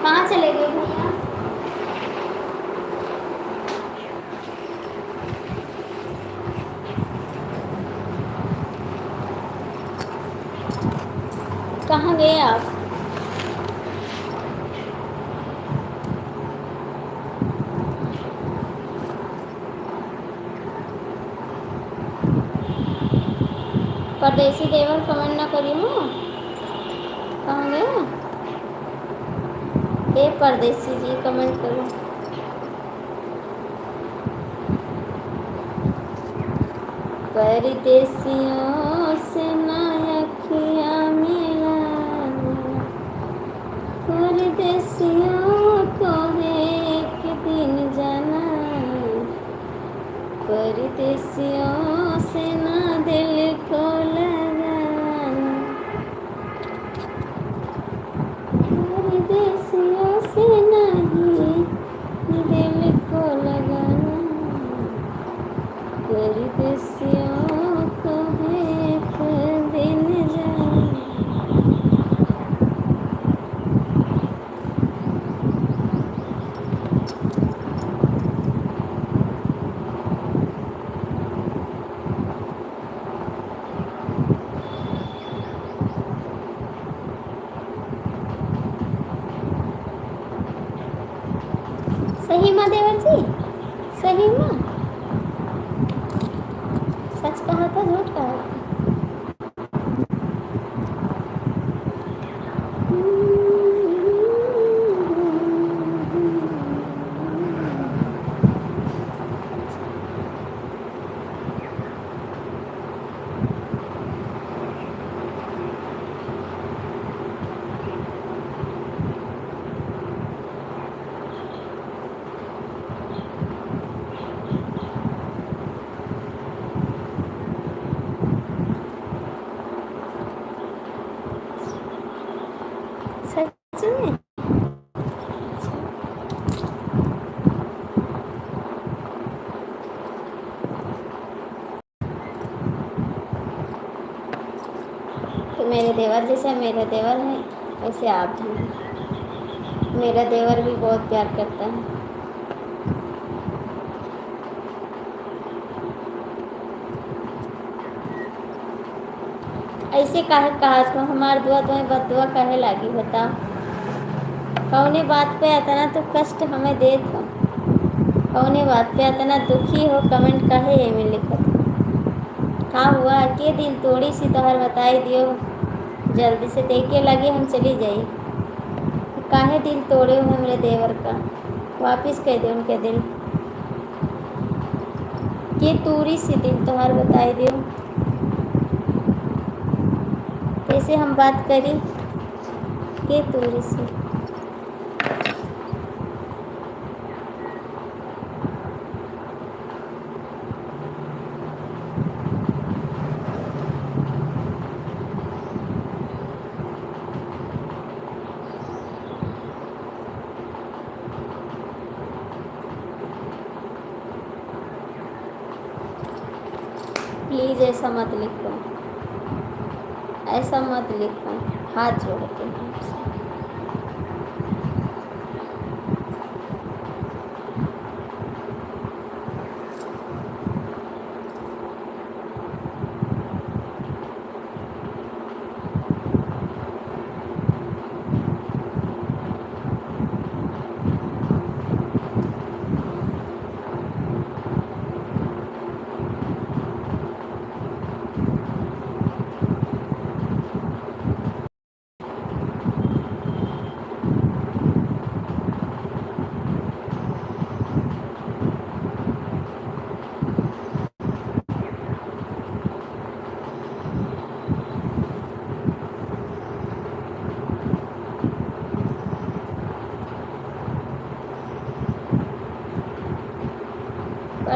Speaker 1: कहाँ चले गए भैया? कहाँ गए आप? परदेसी देवर कमेंट ना करियो। कहाँ गए? ए परदेसी जी कमेंट करो। परदेसियों से ना अखियाँ मिलाना, परदेसियों को है एक दिन जाना, परदेसियों से ना दिल को लगाना, परदेसियों से नहीं दिल को लगाना, परदेसियों को है एक दिन जाना। सही माँ देवर जी, सही माँ, सच कहा था झूठ कहा था? सच में? तो मेरे देवर जैसे मेरा देवर है वैसे आप भी हैं। मेरा देवर भी बहुत प्यार करता है। ऐसे काहे कहा तो हमार दुआ तुम्हें बदुआ काहे लागी बताओ? कौने बात पे इतना तो कष्ट हमें दे दो, कौने बात पे इतना दुखी हो, कमेंट काहे एमे लिखत? का हुआ के दिल तोड़ी सी तोहर बताई दियो, जल्दी से देखे लगे हम चली जाई। काहे दिल तोड़े हो हमरे देवर का, वापिस कह दे उनके दिल के तूरी सी दिल तोहर बताई दियो। कैसे हम बात करी के तूरी सी? प्लीज़ ऐसा मत लिखो, ऐसा मत लिखो, हाथ जोड़ते हैं आपसे।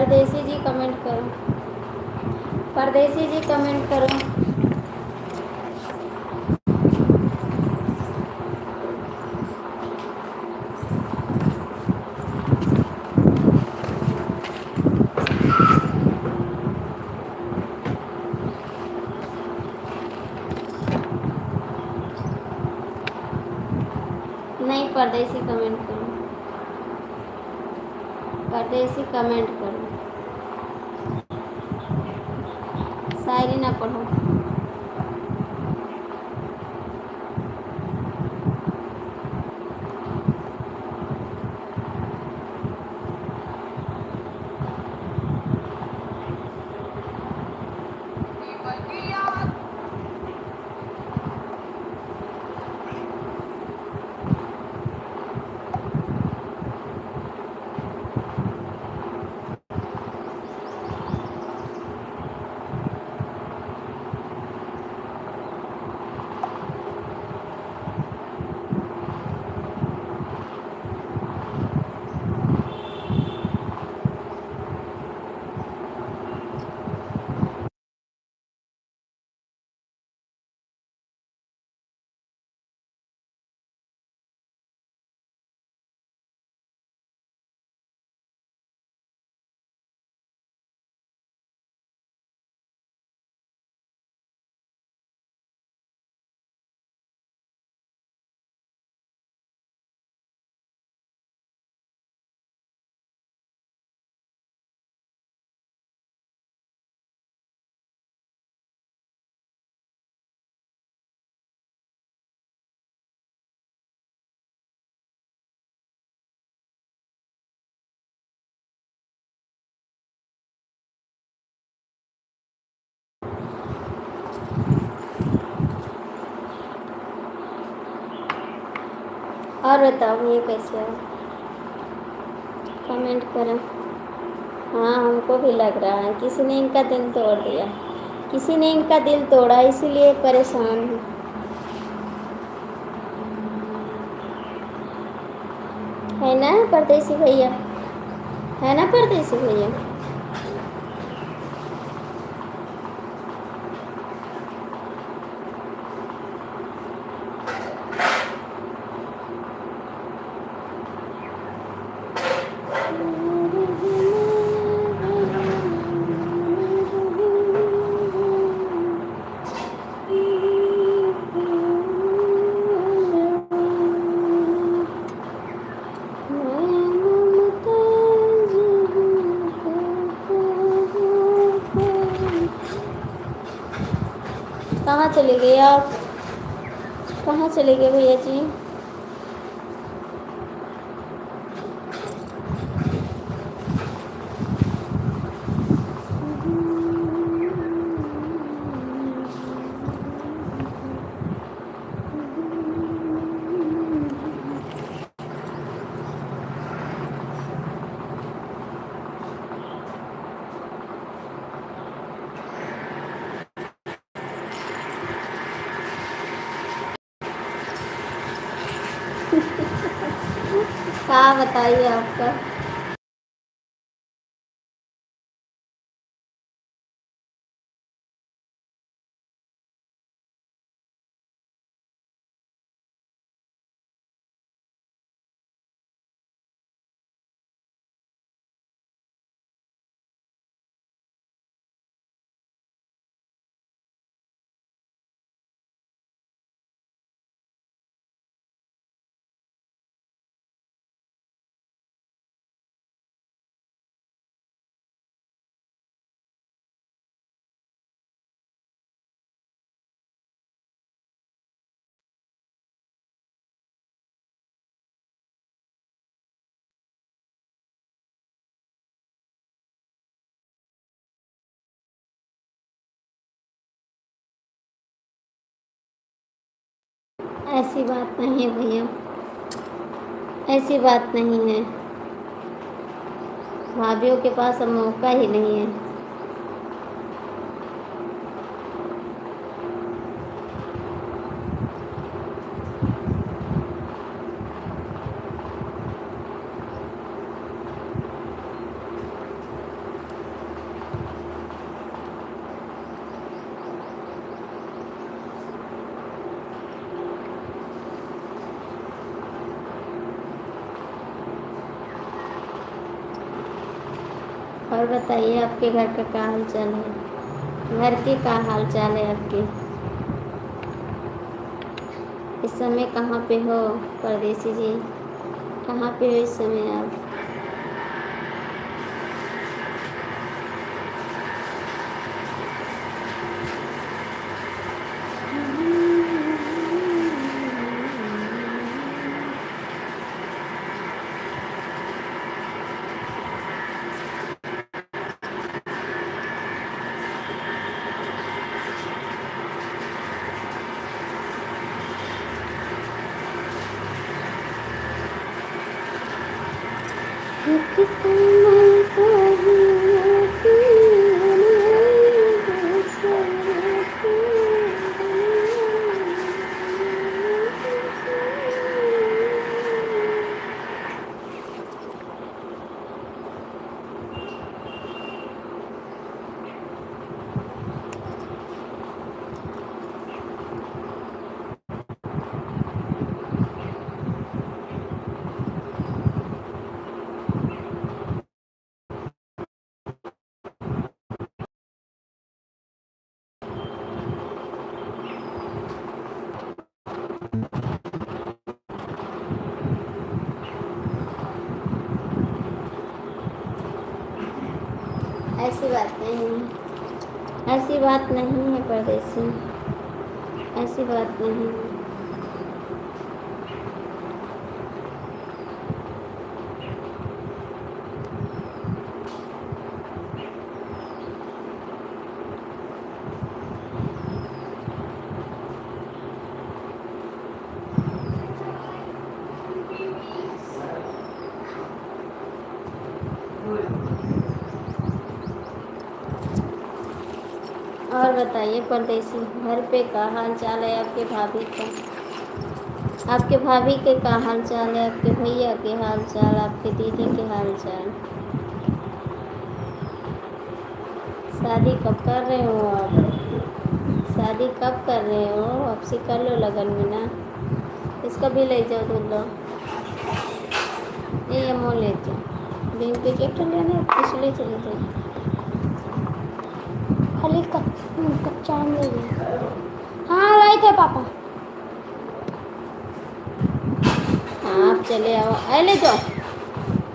Speaker 1: परदेसी जी कमेंट करो, परदेसी जी कमेंट करो। नहीं, परदेसी कमेंट करो, परदेसी कमेंट करो, शायरी ना पढ़ो। और बताओ ये कैसे है, कमेंट करें। हाँ, हमको भी लग रहा है किसी ने इनका दिल तोड़ दिया, किसी ने इनका दिल तोड़ा, इसीलिए परेशान हूँ। है ना परदेसी भैया, है ना परदेसी भैया। कहाँ चले गए आप, कहाँ चले गए भैया जी। क्या बताइए आपका। ऐसी बात नहीं है भैया, ऐसी बात नहीं है, भाभीियों के पास अब मौका ही नहीं है। बताइए आपके घर का क्या हाल चाल है? घर के क्या हाल चाल है आपके? इस समय कहाँ पे हो परदेसी जी? कहाँ पे हो इस समय आप? ऐसी बात नहीं है, ऐसी बात नहीं है परदेसी, ऐसी बात नहीं है। और बताइए परदेसी, घर पे क्या हाल चाल है आपके भाभी का? आपके भाभी के क्या हाल चाल है? आपके भैया के हाल चाल, आपके दीदी के हाल चाल? शादी कब कर रहे हो आप? शादी कब कर रहे हो? अब से कर लो लगन में ना। इसका भी ले जाओ दूध लो। ये मोल ले जाओ। बीम के ट्रैक्टर लेने पिछले चले जाए।
Speaker 3: खाली कच्चा आम ले लिया। हाँ लाए थे पापा।
Speaker 1: हाँ आप चले आओ, आए ले जाओ।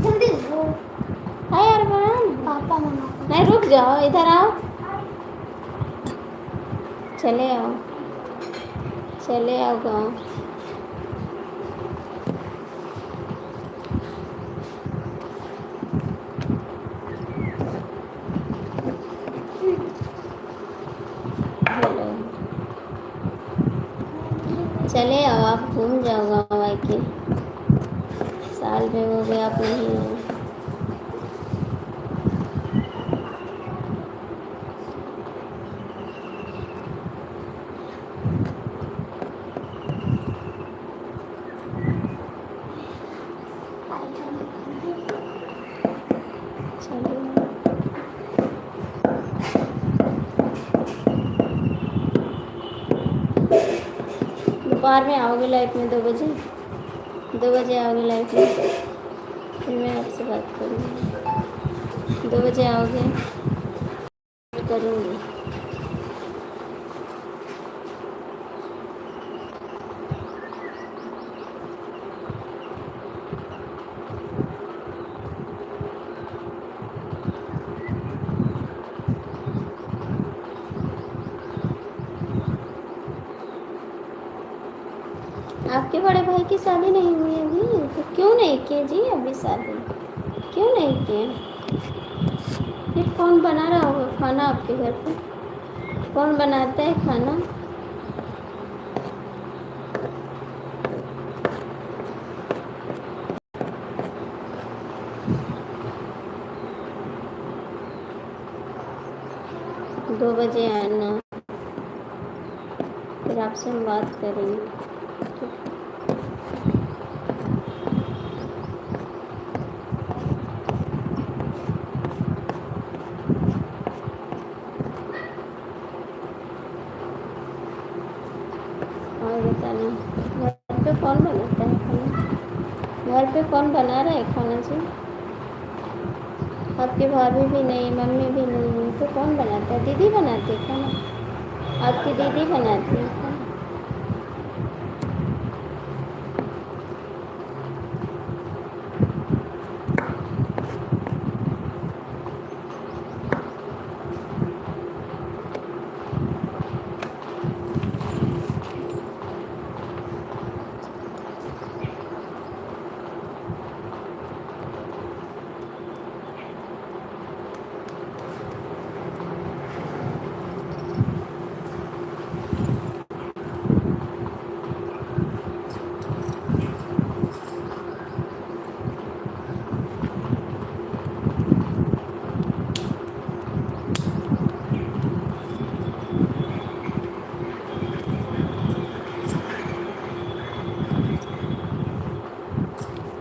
Speaker 3: जल्दी दो।
Speaker 1: हाय अरमान,
Speaker 3: पापा मम्मा
Speaker 1: नहीं रुक जाओ, इधर आओ। चले आओ, चले आओ गाँव। हेलो, चले आओ, आप घूम जाओ गाँव आके। साल में हो गया आप नहीं हो। चलो दोपहर में आओगे लाइफ में 2 बजे? 2 बजे आओगे लाइफ में, फिर मैं आपसे बात करूँगी। 2 बजे आओगे करूँगी। आपके बड़े भाई की शादी नहीं हुई अभी? तो क्यों नहीं किए जी अभी शादी? क्यों नहीं किए? फिर कौन बना रहा होगा खाना आपके घर पे? कौन बनाता है खाना? दो बजे आना, फिर आपसे हम बात करेंगे। और बताना, घर पे कौन बनाता है खाना? घर पे कौन बना रहा है खाना जी? आपकी भाभी भी नहीं, मम्मी भी नहीं, तो कौन बनाता है? दीदी बनाती है खाना, आपकी दीदी बनाती है खाना।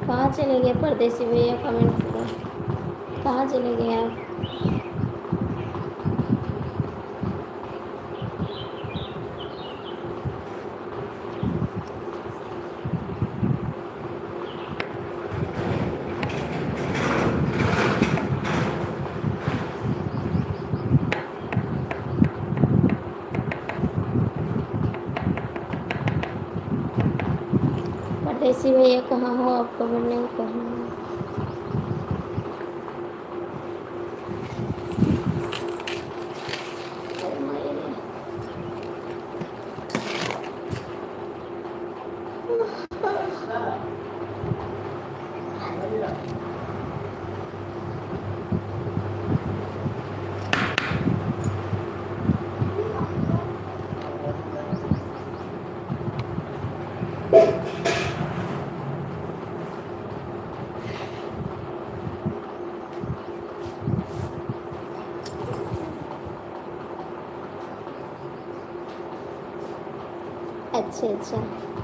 Speaker 1: कहाँ चले गए परदेसी भैया? कमेंट करो, कहाँ चले गए आप? परदेसी भैया कहाँ हो आप? कमेंट नहीं करना। अरे मायरे। अच्छा अच्छा,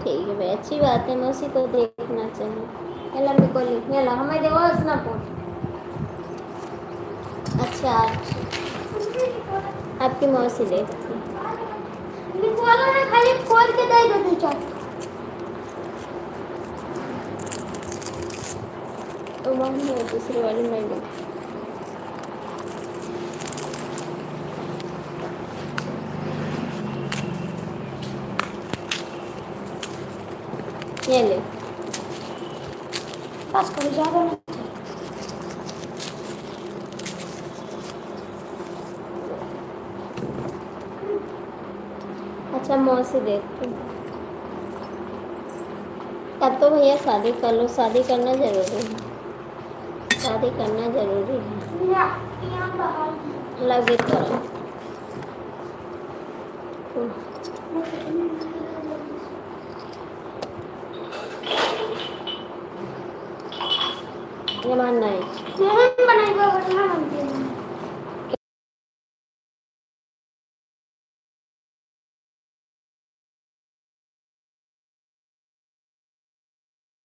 Speaker 1: ठीक है भाई, अच्छी बात है, मौसी को देखना चाहिए। एला मिकोली एला हमें देवो ना पोट। अच्छा, आपकी मौसी देखती है।
Speaker 3: लिखवालो ना, खाली खोल के दे दो 2-4।
Speaker 1: तो वहाँ है दूसरी वाली मैडम। ये ले,
Speaker 3: बस करो, ज़्यादा नहीं।
Speaker 1: अच्छा मौसी देखती हूँ। तब तो भैया शादी कर लो, शादी करना जरूरी है, शादी करना जरूरी है।
Speaker 3: यहाँ बाहर
Speaker 1: लगे करो। ये मानना है।
Speaker 3: नहीं बनाएगा, बढ़िया बनती है।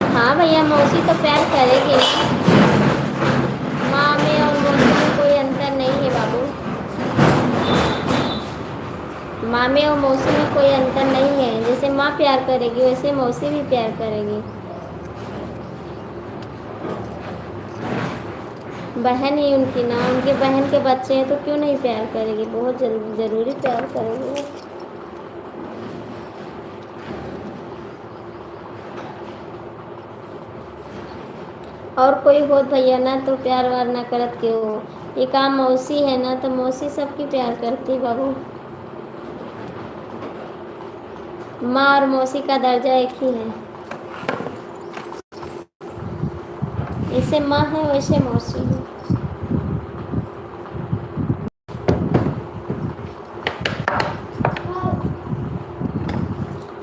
Speaker 1: हाँ भैया, मौसी तो प्यार करेगी। माँ में और मौसी में कोई अंतर नहीं है बाबू। माँ में और मौसी में कोई अंतर नहीं है। जैसे माँ प्यार करेगी वैसे मौसी भी प्यार करेगी। बहन ही उनकी ना, उनके बहन के बच्चे हैं तो क्यों नहीं प्यार करेगी? बहुत जरूरी प्यार करेगी। और कोई हो भैया ना तो प्यार वार ना करत क्यों हो? ये काम मौसी है ना, तो मौसी सबकी प्यार करती बाबू। माँ और मौसी का दर्जा एक ही है। जैसे माँ है वैसे मौसी है।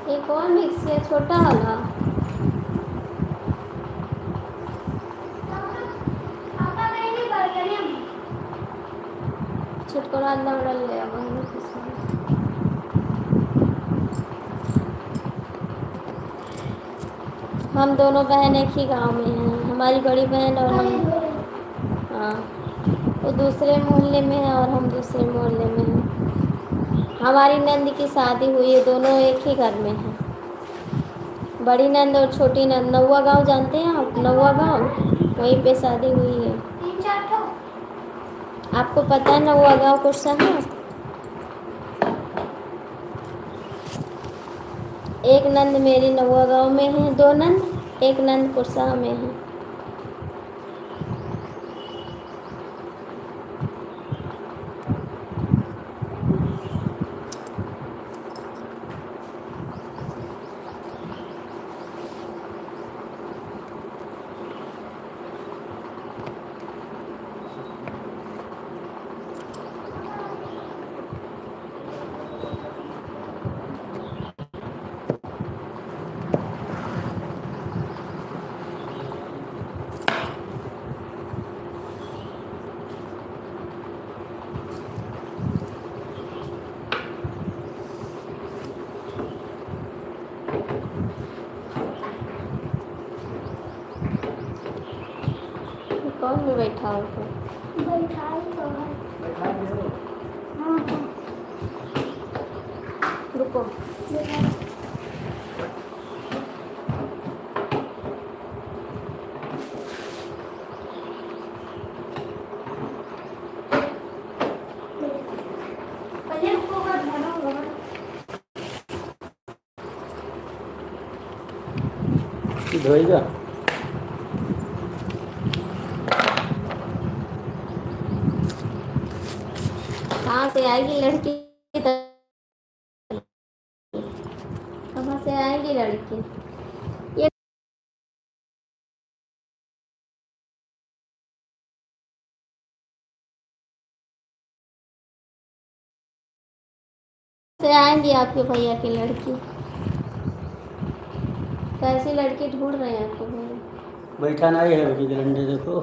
Speaker 1: ये कौन मिक्सी है? छोटा वाला?
Speaker 3: आपका कहीं नहीं कर गया नहीं।
Speaker 1: छुटकुरा अल्लाह उड़ा ले अब हम दोनों बहन एक ही गांव में हैं। हमारी बड़ी बहन और हम, हाँ, वो दूसरे मोहल्ले में है और हम दूसरे मोहल्ले में हैं। हमारी नंद की शादी हुई है, दोनों एक ही घर में हैं। बड़ी नंद और छोटी नंद, नौवा गांव जानते हैं आप? नौवा गांव, वहीं पे शादी हुई है।
Speaker 3: 3-4 ठो
Speaker 1: आपको पता है नौवा गाँव कौन सा है? एक नंद मेरी नौवा गाँव में है, 2 नंद, एक नंद कुरसा में है। कौन में बैठा हो तो?
Speaker 3: बैठा ही तो है। हाँ हाँ।
Speaker 1: रुको।
Speaker 3: पहले उसको कर देना होगा।
Speaker 2: धोएगा।
Speaker 1: कहाँ से आएगी लड़की? कहाँ से आएगी लड़की? ये से आएंगी आपके भैया की लड़की? कैसी लड़की ढूंढ रहे हैं आपके भैया?
Speaker 2: बैठा नहीं है कि डंडे देखो।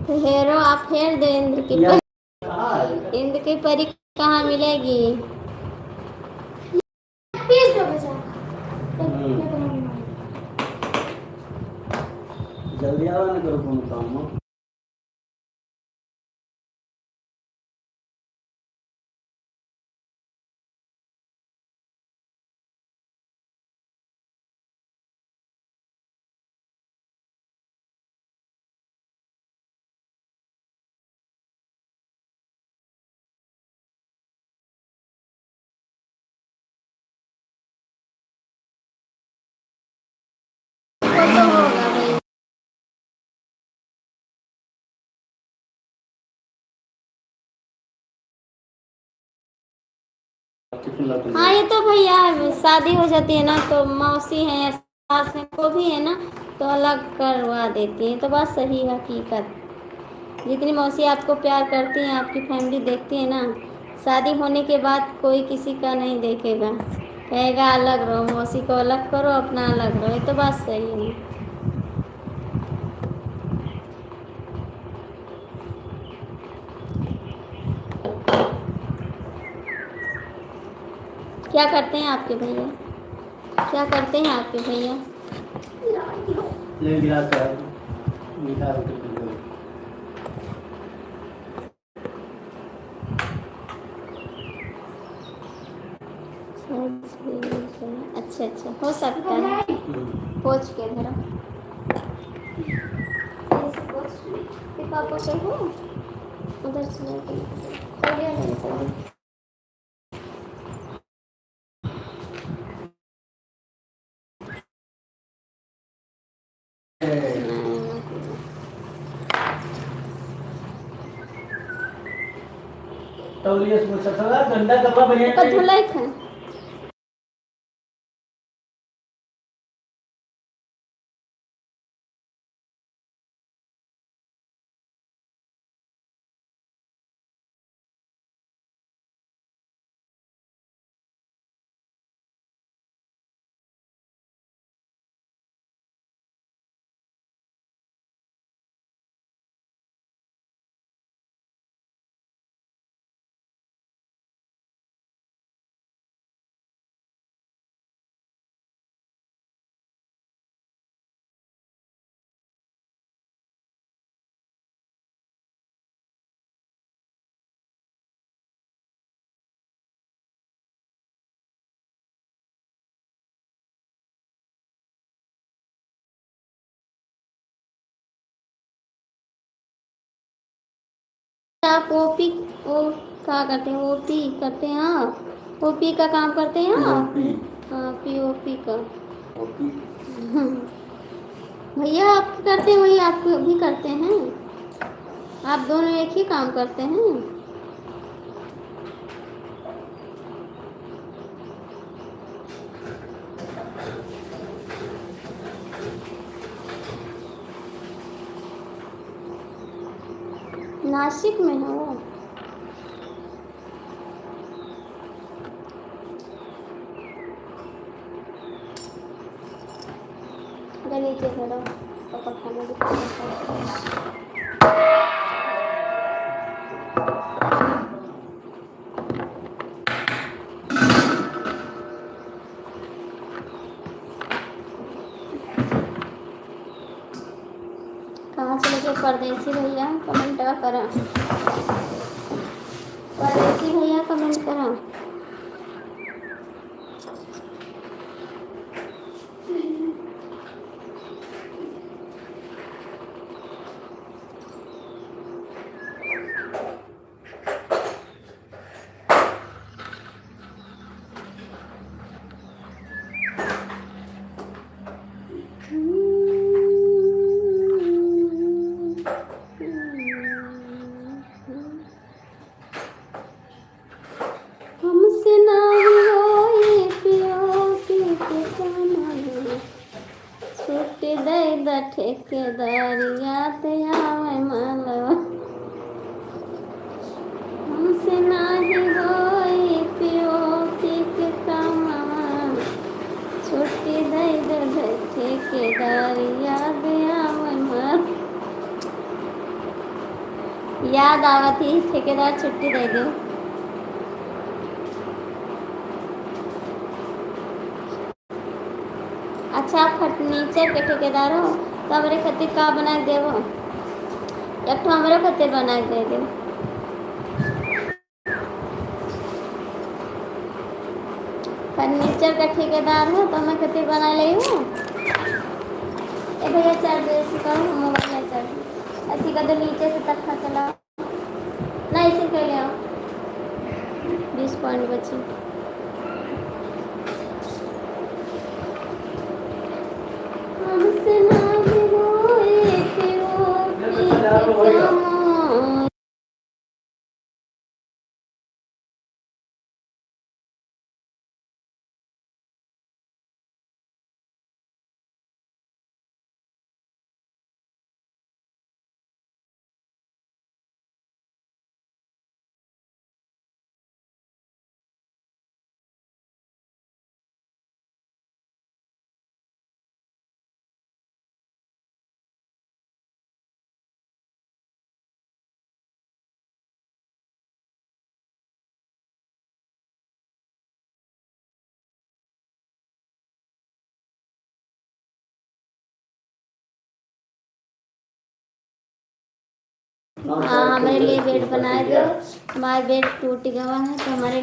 Speaker 1: तो हेरो आप फेर दे इंद्र की
Speaker 2: या
Speaker 1: परी। इंद्र की परी कहाँ मिलेगी?
Speaker 3: पीस दो बचा
Speaker 2: जल्दी आवा ना करो फोन काम में।
Speaker 1: वो तो होगा भाई। हाँ ये तो भैया शादी हो जाती है ना तो मौसी हैं सास हैं को भी है ना तो अलग करवा देती हैं। तो बात सही है हकीकत। जितनी मौसी आपको प्यार करती हैं आपकी फैमिली देखती है ना शादी होने के बाद कोई किसी का नहीं देखेगा, कहेगा अलग रहो, मौसी को अलग करो अपना अलग रहो। ये तो बात सही है। क्या करते हैं आपके भैया? क्या करते हैं आपके भैया?
Speaker 2: ले गिलास है मीठा रोटी कर दो।
Speaker 1: अच्छा अच्छा हो सकता है। पोछ के धरा पापा से हो उधर से
Speaker 2: तौलिया से पूछा था गंदा कपड़ा बढ़िया
Speaker 1: का धुलाई है। आप ओपी ओ क्या करते हैं? ओपी करते हैं आप? ओपी का काम करते हैं आप? हाँ पीओपी का। भैया आप करते हैं वही आप भी करते हैं? आप दोनों एक ही काम करते हैं? नासिक में है वो। नीचे धरो पापा खाना दिखा। कहाँ से लेके परदेसी भैया कमेंट करा। परदेसी भैया कमेंट करा। हमसे ना होई पियो के कामना छुट्टी दे द ठेकेदारिया ते आवे मालवा। हमसे नाही होई पियो के कामना छुट्टी दे द ठेकेदारिया ते आवे मालवा। याद आवा थी ठेकेदार छुट्टी दे दो। अच्छा आप फर्नीचर के ठेकेदार हो तो हमारे खातिर का बना के देवो, एक तो हमारे खातिर बना के दे दो। फर्नीचर का ठेकेदार हो तो मैं खातिर बना ले हूँ। ए भैया चार्ज ऐसे करो, मोबाइल में चार्ज ऐसे कर दो, नीचे से तक चला ना, इसे कर ले आओ। 20 पॉइंट बचे। हमसे ना रोए थे वो क्या मोह। हाँ हमारे लिए बेड बनाए दो, हमारा बेड टूट गया है तो हमारे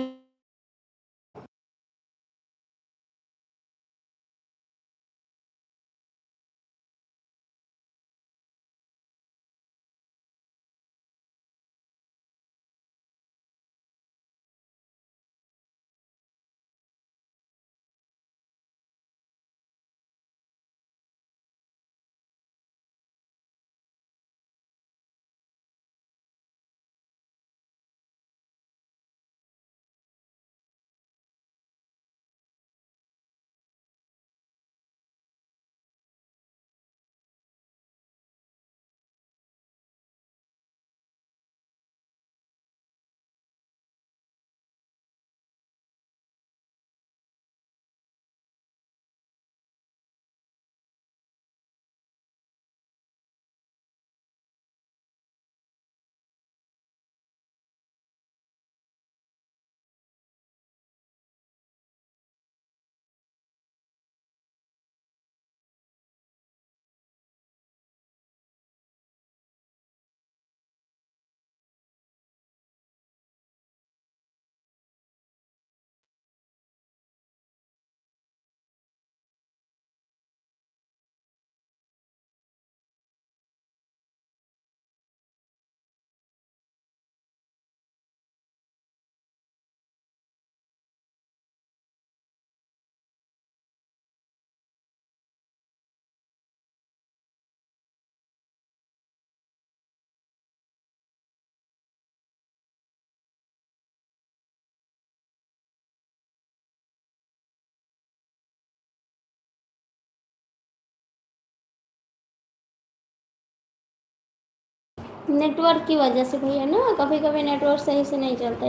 Speaker 1: नेटवर्क की वजह से भैया ना, कभी कभी नेटवर्क सही से नहीं चलता,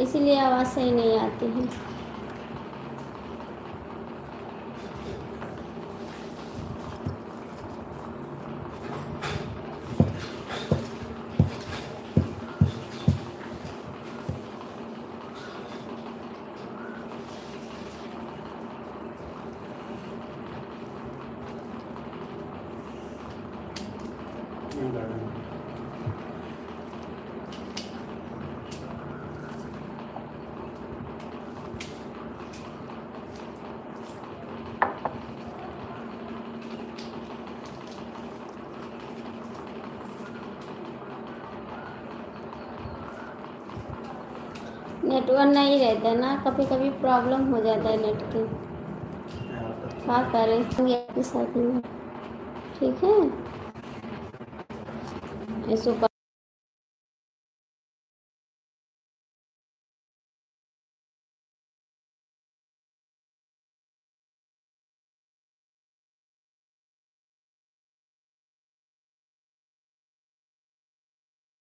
Speaker 1: इसीलिए आवाज़ सही नहीं आती है। नेटवर्क नहीं रहता ना, कभी कभी प्रॉब्लम हो जाता है नेट की, क्या करें आपके साथ में। ठीक है ऐसो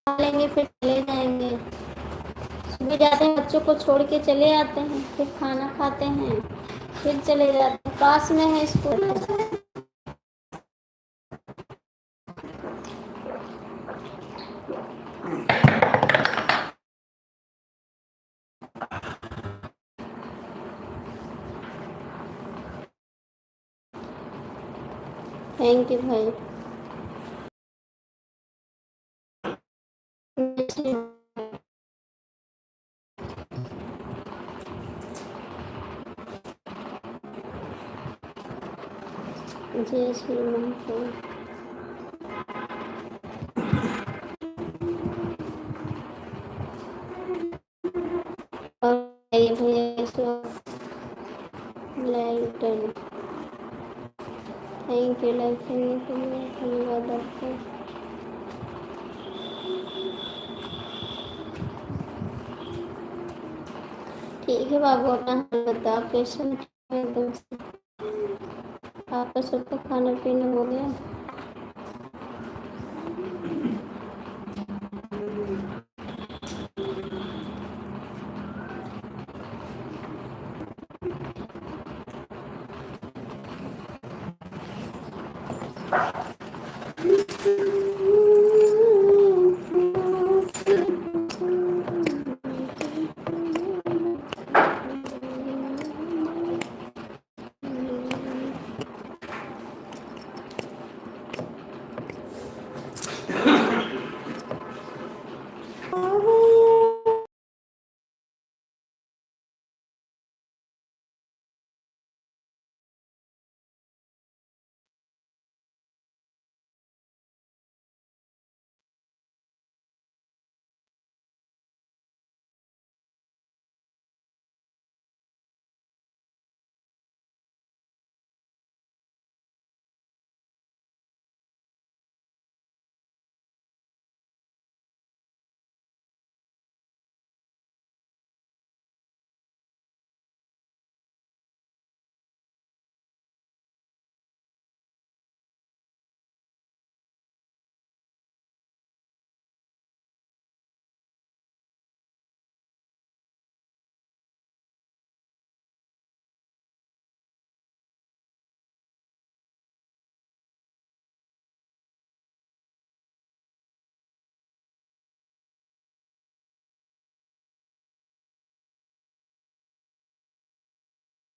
Speaker 1: लेंगे फिर चले जाएंगे। सुबह जाते हैं, बच्चों को छोड़ के चले आते हैं, फिर खाना खाते हैं, फिर चले जाते हैं। पास में है स्कूल। थैंक यू भाई। जय श्री राम। और भैया like done. Thank you like करने के लिए, धन्यवाद आपका। ठीक है बाबू, अपना हाल बताओ कैसे हैं? एकदम से आपका सबका खाना पीना हो गया?